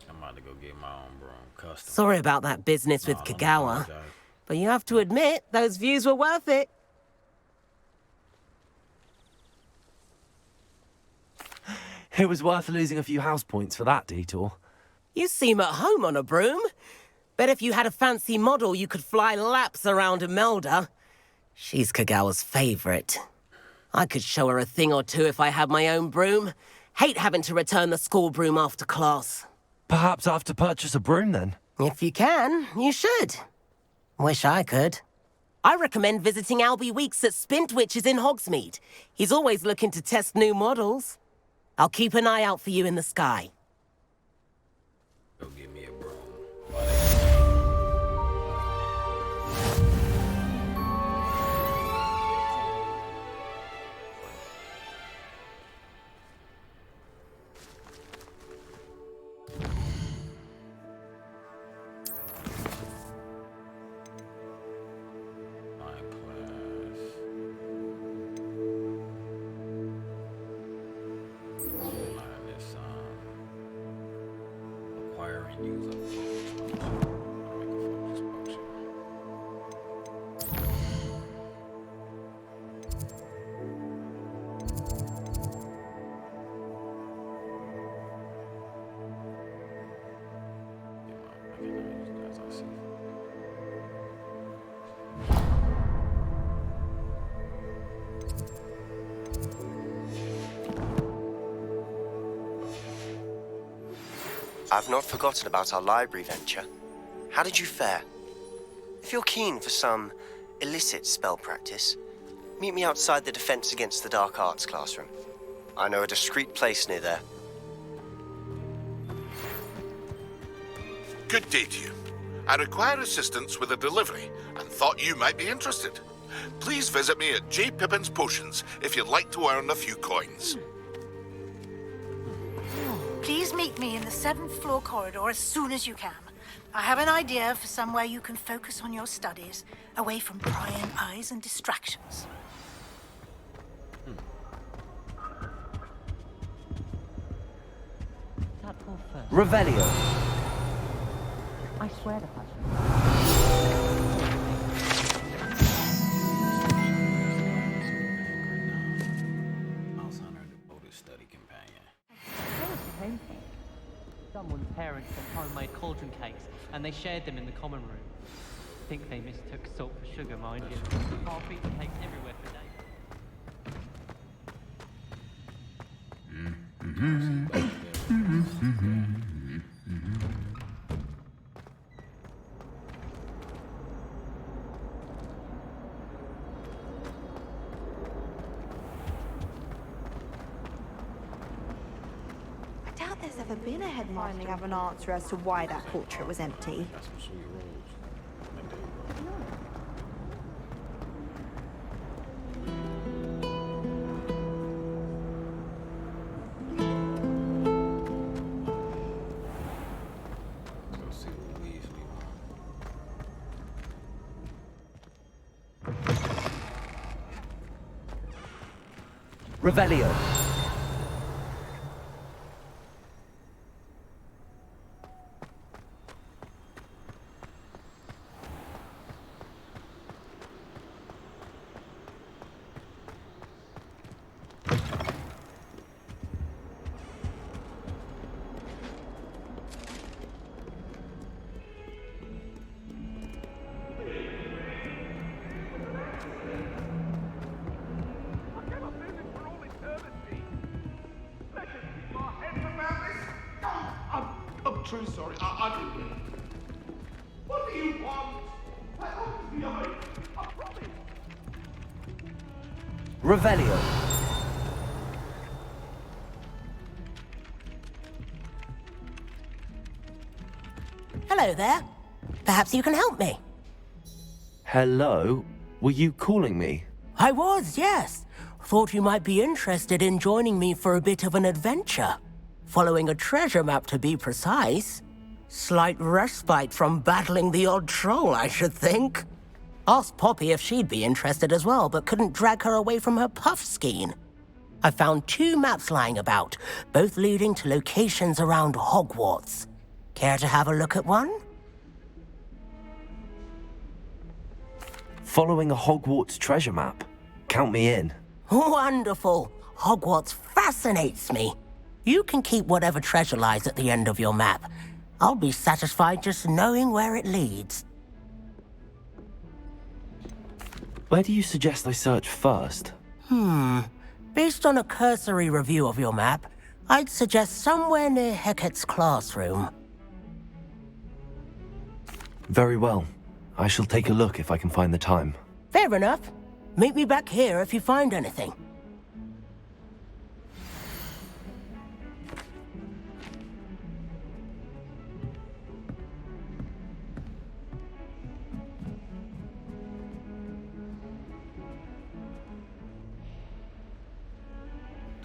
I'm about to go get my own broom custom. Sorry about that business with Nah, don't Kagawa. apologize. But you have to admit, those views were worth it. It was worth losing a few house points for that detour. You seem at home on a broom. Bet if you had a fancy model, you could fly laps around Imelda. She's Kagawa's favorite. I could show her a thing or two if I had my own broom. Hate having to return the school broom after class. Perhaps I have to purchase a broom then. If you can, you should. Wish I could. I recommend visiting Albie Weeks at Spintwitches in Hogsmeade. He's always looking to test new models. I'll keep an eye out for you in the sky. Go get me a broom. Acquire and use a focus potion. I'll make a focus potion. Yeah, I cannot use that as I see. I've not forgotten about our library venture. How did you fare? If you're keen for some illicit spell practice, Meet me outside the Defense Against the Dark Arts classroom. I know a discreet place near there. Good day to you. I require assistance with a delivery and thought you might be interested. Please visit me at J. Pippin's Potions if you'd like to earn a few coins. Please meet me in the 7th floor corridor as soon as you can. I have an idea for somewhere you can focus on your studies, away from prying eyes and distractions. Revelio. I swear to God. Study companion. Someone's parents sent homemade cauldron cakes, and they shared them in the common room. Think they mistook salt for sugar, mind you. I'll feed the cakes everywhere for days. I doubt there's ever been a headmaster. Finally have an answer as to why that portrait was empty. Got some sweet rolls. Go see what Weasley want. Revelio. I'm truly sorry. I didn't mean. What do you want? I hope to be I promise. Revelio. Hello there. Perhaps you can help me. Hello? Were you calling me? I was, yes. Thought you might be interested in joining me for a bit of an adventure. Following a treasure map, to be precise. Slight respite from battling the odd troll, I should think. Asked Poppy if she'd be interested as well, but couldn't drag her away from her puff skein. I found 2 maps lying about, both leading to locations around Hogwarts. Care to have a look at one? Following a Hogwarts treasure map. Count me in. Wonderful. Hogwarts fascinates me. You can keep whatever treasure lies at the end of your map. I'll be satisfied just knowing where it leads. Where do you suggest I search first? Based on a cursory review of your map, I'd suggest somewhere near Hecat's classroom. Very well. I shall take a look if I can find the time. Fair enough. Meet me back here if you find anything.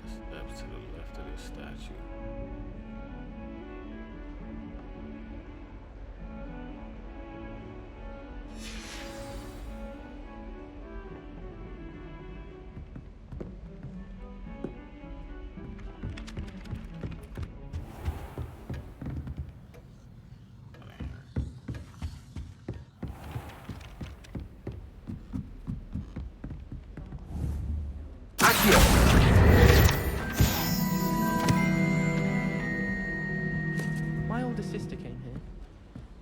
Steps to the left of this statue. My older sister came here.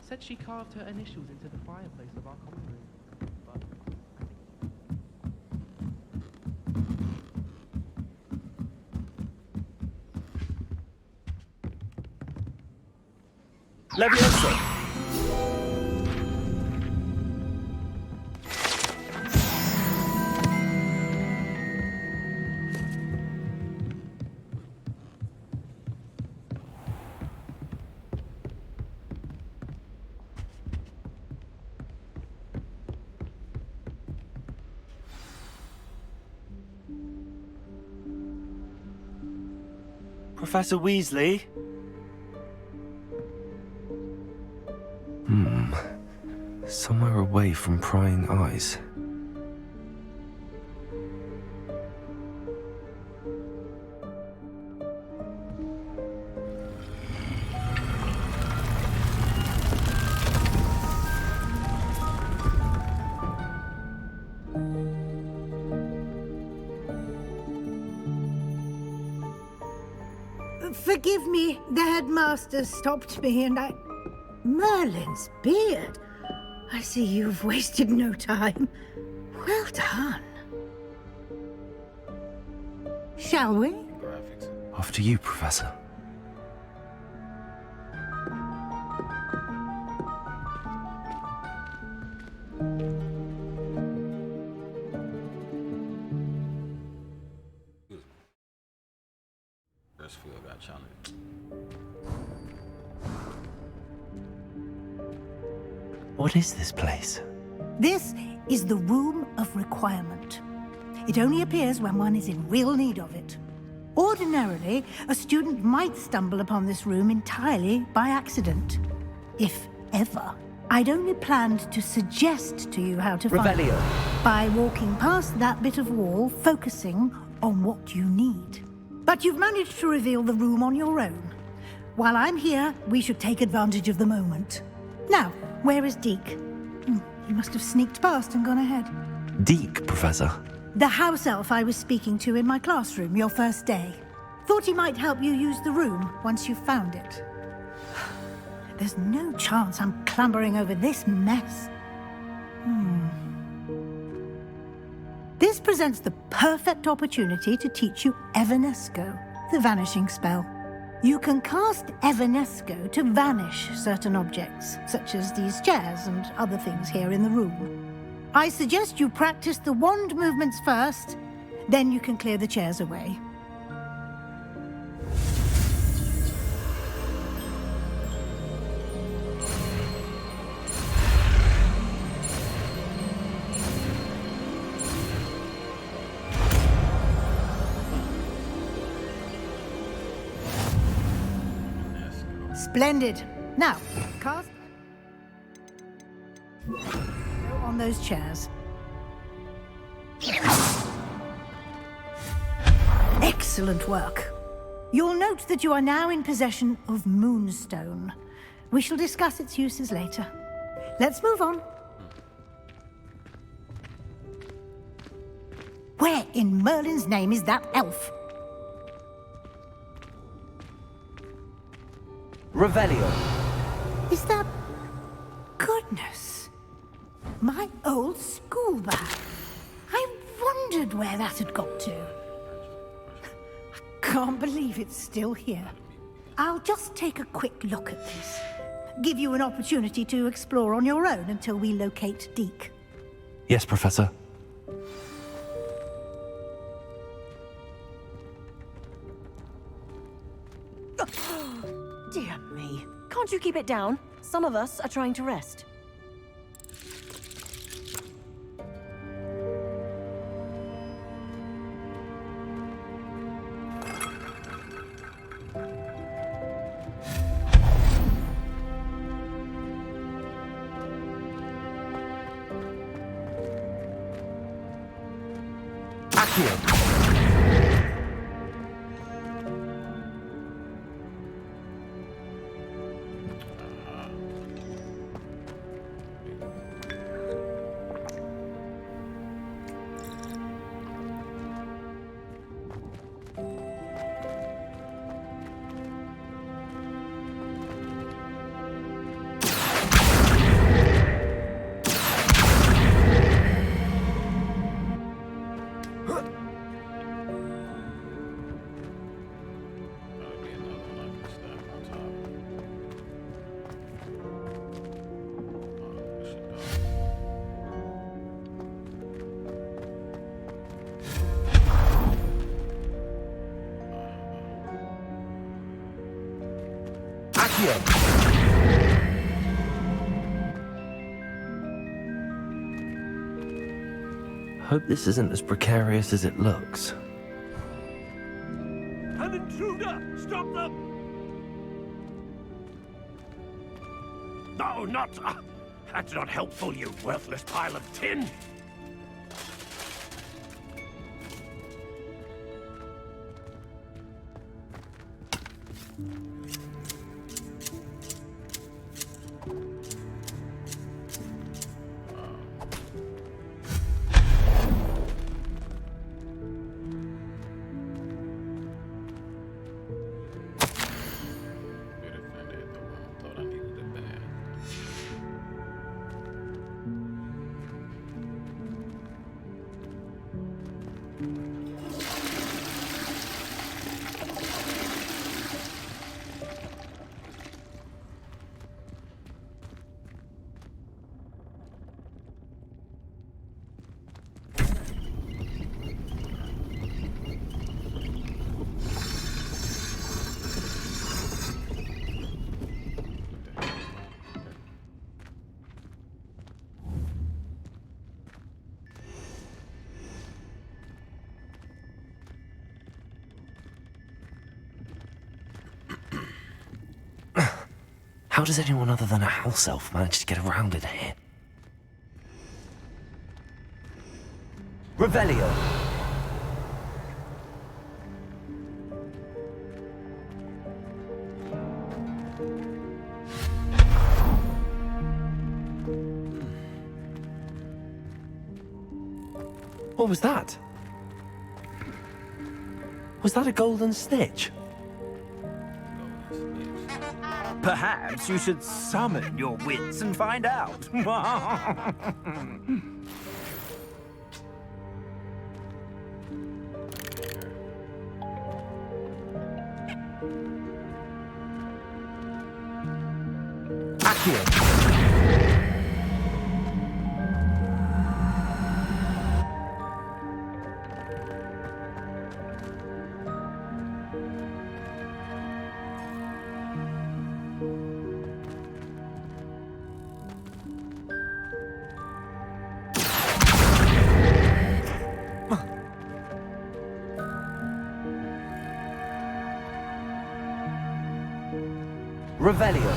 Said she carved her initials into the fireplace of our common room. But Levioso! Professor Weasley? Somewhere away from prying eyes. Forgive me, the headmaster stopped me and I... Merlin's beard. I see you've wasted no time. Well done. Shall we? After you, Professor. Field got challenged. What is this place? This is the Room of Requirement. It only appears when one is in real need of it. Ordinarily, a student might stumble upon this room entirely by accident. If ever. I'd only planned to suggest to you how to find it by walking past that bit of wall, focusing on what you need. But you've managed to reveal the room on your own. While I'm here, we should take advantage of the moment. Now, where is Deke? He must have sneaked past and gone ahead. Deke, Professor. The house elf I was speaking to in my classroom your first day. Thought he might help you use the room once you found it. There's no chance I'm clambering over this mess. This presents the perfect opportunity to teach you Evanesco, the vanishing spell. You can cast Evanesco to vanish certain objects, such as these chairs and other things here in the room. I suggest you practice the wand movements first, then you can clear the chairs away. Splendid. Now, cast on those chairs. Excellent work. You'll note that you are now in possession of Moonstone. We shall discuss its uses later. Let's move on. Where in Merlin's name is that elf? Revelio. Is that... Goodness. My old school bag. I wondered where that had got to. I can't believe it's still here. I'll just take a quick look at this. Give you an opportunity to explore on your own until we locate Deke. Yes, Professor. Dear me. Can't you keep it down? Some of us are trying to rest. Hope this isn't as precarious as it looks. An intruder! Master! Stop them! No, not... that's not helpful, you worthless pile of tin! How does anyone other than a house elf manage to get around in here? Revelio! What was that? Was that a golden snitch? Perhaps you should summon your wits and find out. Revelio.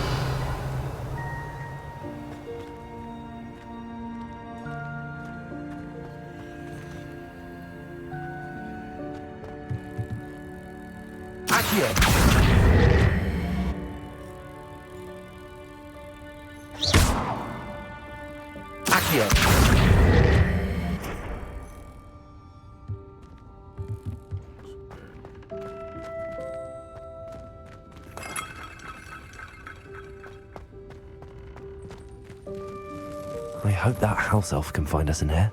Accio. Accio. I hope that house elf can find us in here.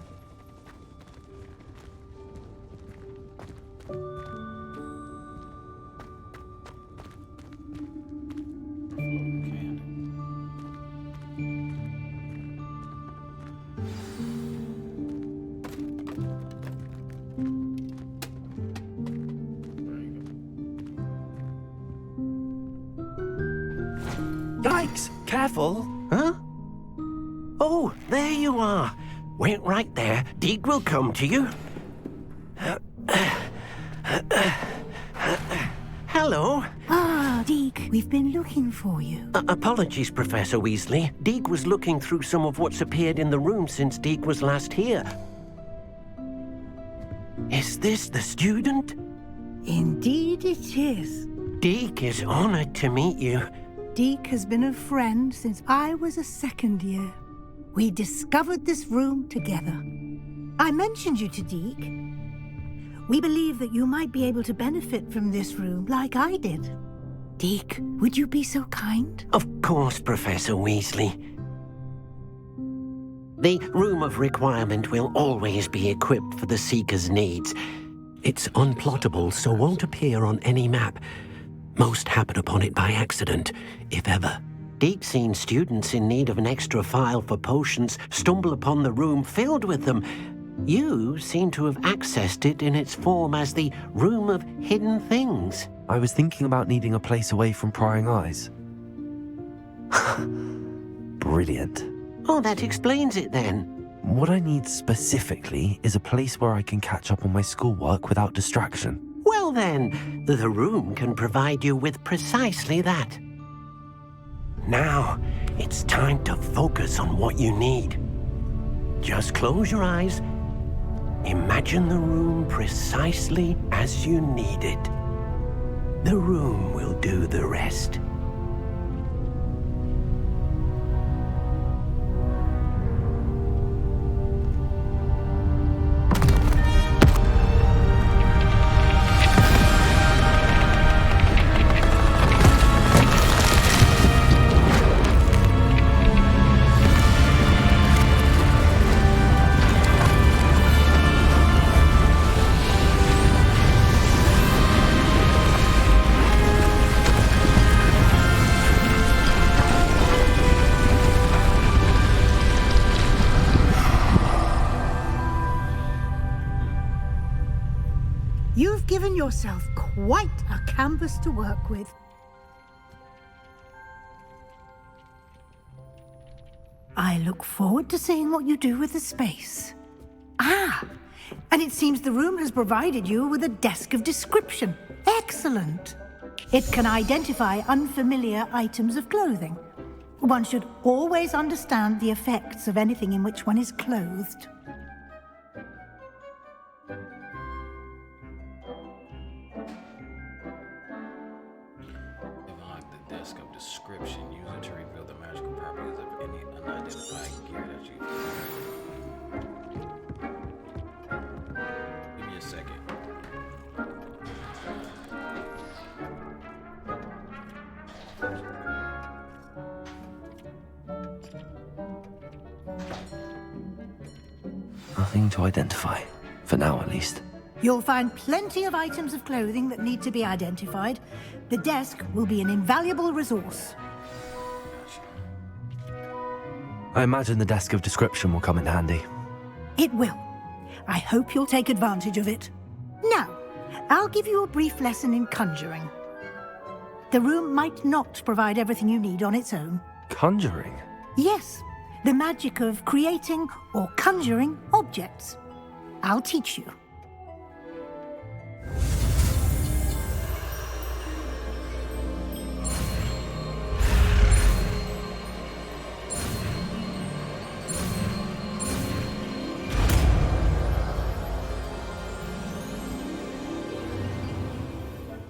Yikes! Careful! Huh? Oh, there you are. Wait right there. Deek will come to you. Hello. Ah, Deek, we've been looking for you. Apologies, Professor Weasley. Deek was looking through some of what's appeared in the room since Deek was last here. Is this the student? Indeed it is. Deek is honored to meet you. Deek has been a friend since I was a second year. We discovered this room together. I mentioned you to Deek. We believe that you might be able to benefit from this room like I did. Deek, would you be so kind? Of course, Professor Weasley. The Room of Requirement will always be equipped for the Seeker's needs. It's unplottable, so won't appear on any map. Most happen upon it by accident, if ever. Deek's seen students in need of an extra file for potions stumble upon the room filled with them. You seem to have accessed it in its form as the Room of Hidden Things. I was thinking about needing a place away from prying eyes. Brilliant. Oh, that explains it then. What I need specifically is a place where I can catch up on my schoolwork without distraction. Well then, the room can provide you with precisely that. Now, it's time to focus on what you need. Just close your eyes. Imagine the room precisely as you need it. The room will do the rest. You've given yourself quite a canvas to work with. I look forward to seeing what you do with the space. Ah, and it seems the room has provided you with a desk of description. Excellent. It can identify unfamiliar items of clothing. One should always understand the effects of anything in which one is clothed. Desk of description. Use it to reveal the magical properties of any unidentified gear that you Give me a second. Nothing to identify. For now, at least. You'll find plenty of items of clothing that need to be identified. The desk will be an invaluable resource. I imagine the desk of description will come in handy. It will. I hope you'll take advantage of it. Now, I'll give you a brief lesson in conjuring. The room might not provide everything you need on its own. Conjuring? Yes, the magic of creating or conjuring objects. I'll teach you.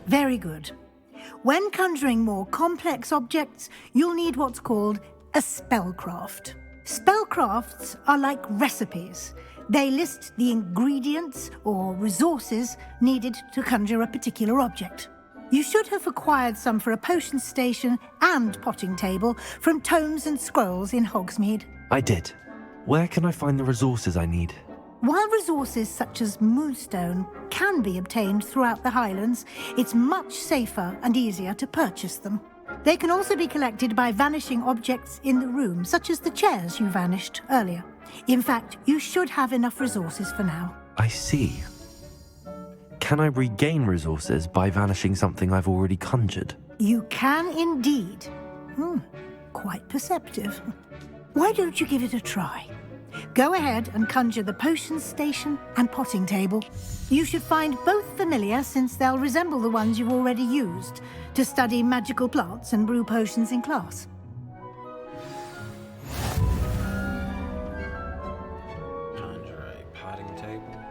Very good. When conjuring more complex objects, you'll need what's called a spellcraft. Spellcrafts are like recipes. They list the ingredients or resources needed to conjure a particular object. You should have acquired some for a potion station and potting table from tomes and scrolls in Hogsmeade. I did. Where can I find the resources I need? While resources such as moonstone can be obtained throughout the Highlands, it's much safer and easier to purchase them. They can also be collected by vanishing objects in the room, such as the chairs you vanished earlier. In fact, you should have enough resources for now. I see. Can I regain resources by vanishing something I've already conjured? You can indeed. Quite perceptive. Why don't you give it a try? Go ahead and conjure the potion station and potting table. You should find both familiar, since they'll resemble the ones you've already used to study magical plants and brew potions in class. Conjure a potting table.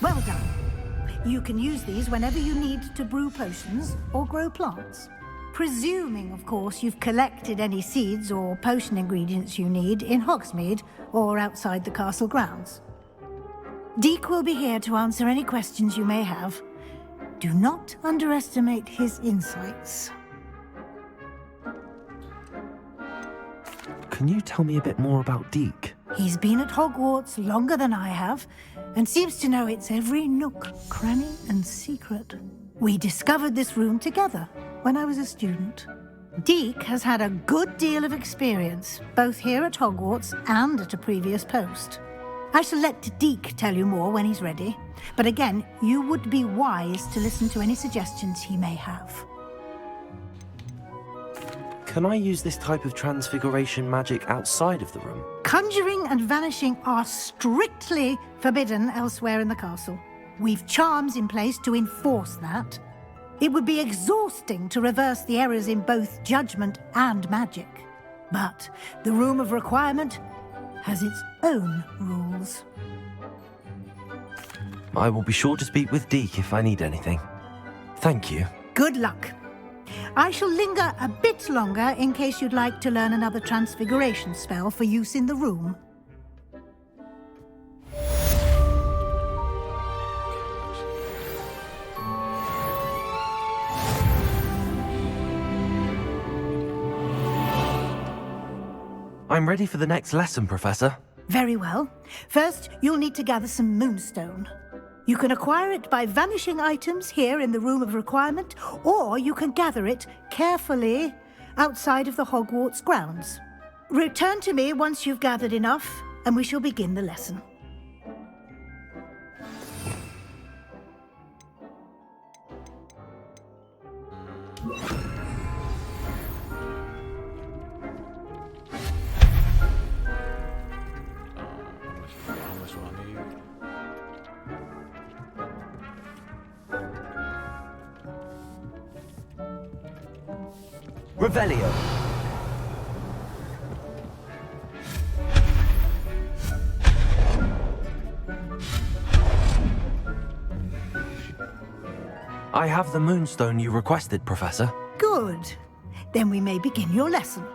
Well done. You can use these whenever you need to brew potions or grow plants. Presuming, of course, you've collected any seeds or potion ingredients you need in Hogsmeade or outside the castle grounds. Deek will be here to answer any questions you may have. Do not underestimate his insights. Can you tell me a bit more about Deek? He's been at Hogwarts longer than I have, and seems to know its every nook, cranny, and secret. We discovered this room together when I was a student. Deek has had a good deal of experience, both here at Hogwarts and at a previous post. I shall let Deek tell you more when he's ready, but again, you would be wise to listen to any suggestions he may have. Can I use this type of transfiguration magic outside of the room? Conjuring and vanishing are strictly forbidden elsewhere in the castle. We've charms in place to enforce that. It would be exhausting to reverse the errors in both judgment and magic. But the Room of Requirement has its own rules. I will be sure to speak with Deek if I need anything. Thank you. Good luck. I shall linger a bit longer in case you'd like to learn another transfiguration spell for use in the room. I'm ready for the next lesson, Professor. Very well. First, you'll need to gather some moonstone. You can acquire it by vanishing items here in the Room of Requirement, or you can gather it carefully outside of the Hogwarts grounds. Return to me once you've gathered enough, and we shall begin the lesson. Revelio. I have the moonstone you requested, Professor. Good. Then we may begin your lesson.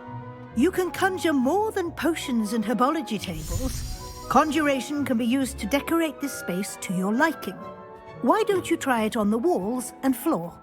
You can conjure more than potions and herbology tables. Conjuration can be used to decorate this space to your liking. Why don't you try it on the walls and floor?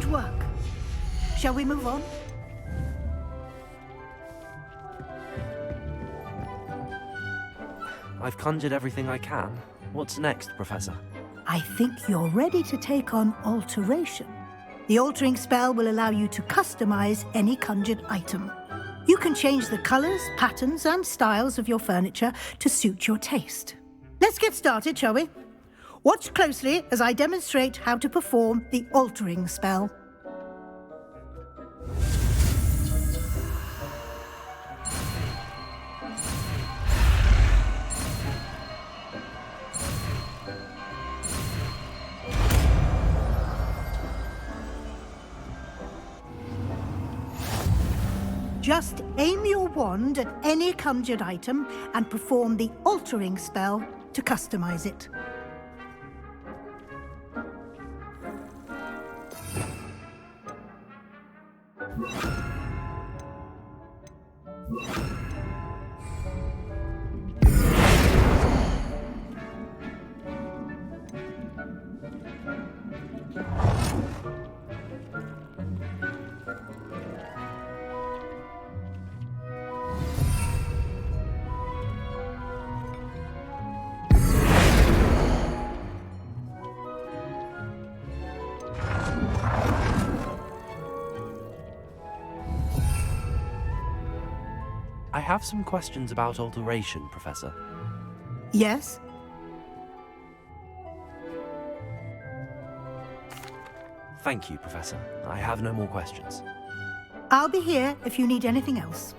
work. Shall we move on? I've conjured everything I can. What's next, Professor? I think you're ready to take on alteration. The altering spell will allow you to customize any conjured item. You can change the colors, patterns, and styles of your furniture to suit your taste. Let's get started, shall we? Watch closely as I demonstrate how to perform the altering spell. Just aim your wand at any conjured item and perform the altering spell to customize it. I have some questions about alteration, Professor. Yes? Thank you, Professor. I have no more questions. I'll be here if you need anything else.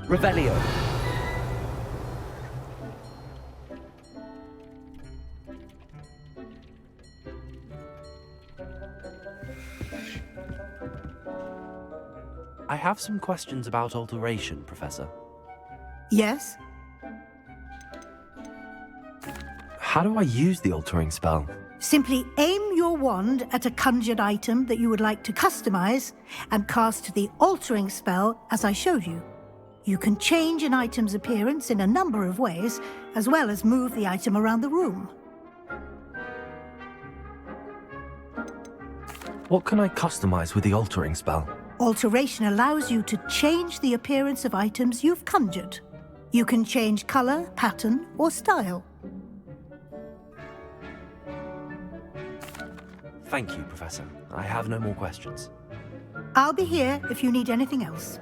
Revelio. I have some questions about alteration, Professor. Yes? How do I use the altering spell? Simply aim your wand at a conjured item that you would like to customize and cast the altering spell as I showed you. You can change an item's appearance in a number of ways, as well as move the item around the room. What can I customize with the altering spell? Alteration allows you to change the appearance of items you've conjured. You can change color, pattern, or style. Thank you, Professor. I have no more questions. I'll be here if you need anything else.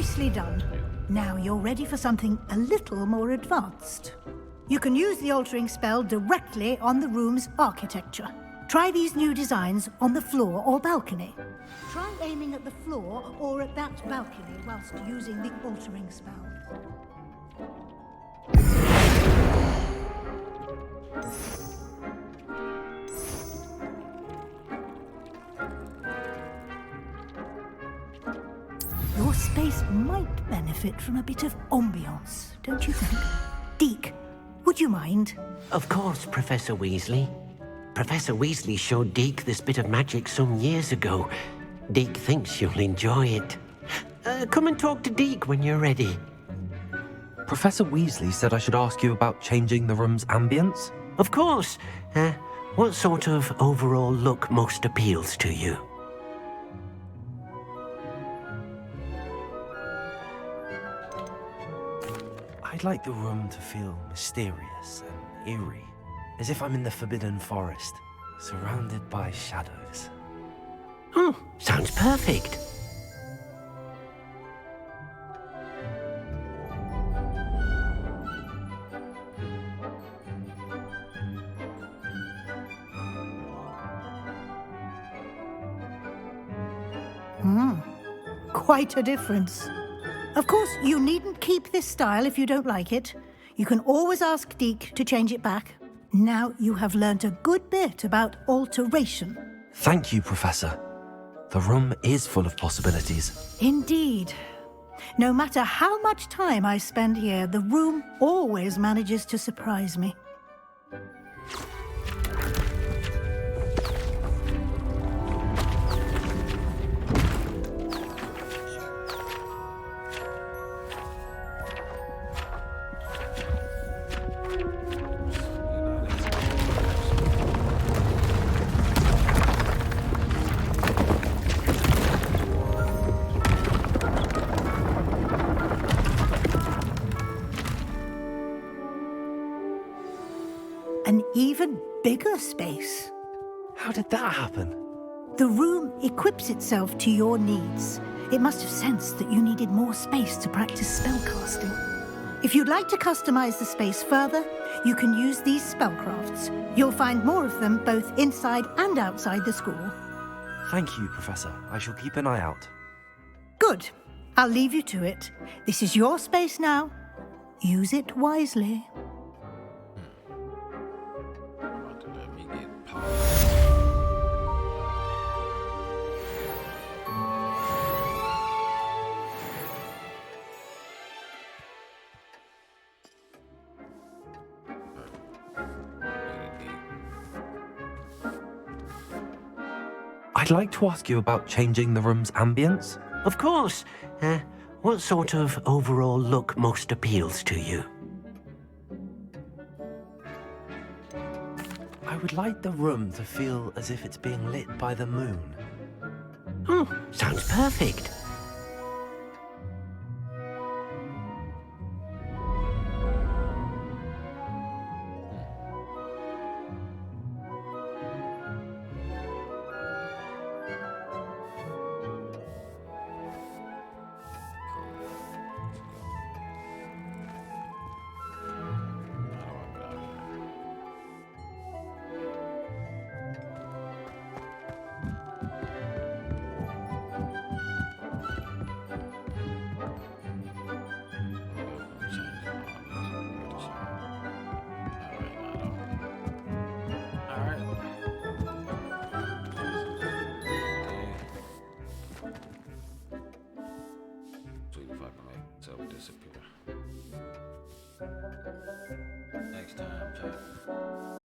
Nicely done. Now you're ready for something a little more advanced. You can use the altering spell directly on the room's architecture. Try these new designs on the floor or balcony. Try aiming at the floor or at that balcony whilst using the altering spell. Your space might benefit from a bit of ambiance, don't you think? Deke, would you mind? Of course, Professor Weasley. Professor Weasley showed Deke this bit of magic some years ago. Deke thinks you'll enjoy it. Come and talk to Deke when you're ready. Professor Weasley said I should ask you about changing the room's ambience? Of course. What sort of overall look most appeals to you? I'd like the room to feel mysterious and eerie, as if I'm in the Forbidden Forest, surrounded by shadows. Oh, sounds perfect. Quite a difference. Of course, you needn't keep this style if you don't like it. You can always ask Deke to change it back. Now you have learnt a good bit about alteration. Thank you, Professor. The room is full of possibilities. Indeed. No matter how much time I spend here, the room always manages to surprise me. An even bigger space. How did that happen? The room equips itself to your needs. It must have sensed that you needed more space to practice spellcasting. If you'd like to customize the space further, you can use these spellcrafts. You'll find more of them both inside and outside the school. Thank you, Professor. I shall keep an eye out. Good. I'll leave you to it. This is your space now. Use it wisely. I'd like to ask you about changing the room's ambience. Of course. What sort of overall look most appeals to you? I would like the room to feel as if it's being lit by the moon. Oh, sounds perfect. Disappear. Next time, Jack.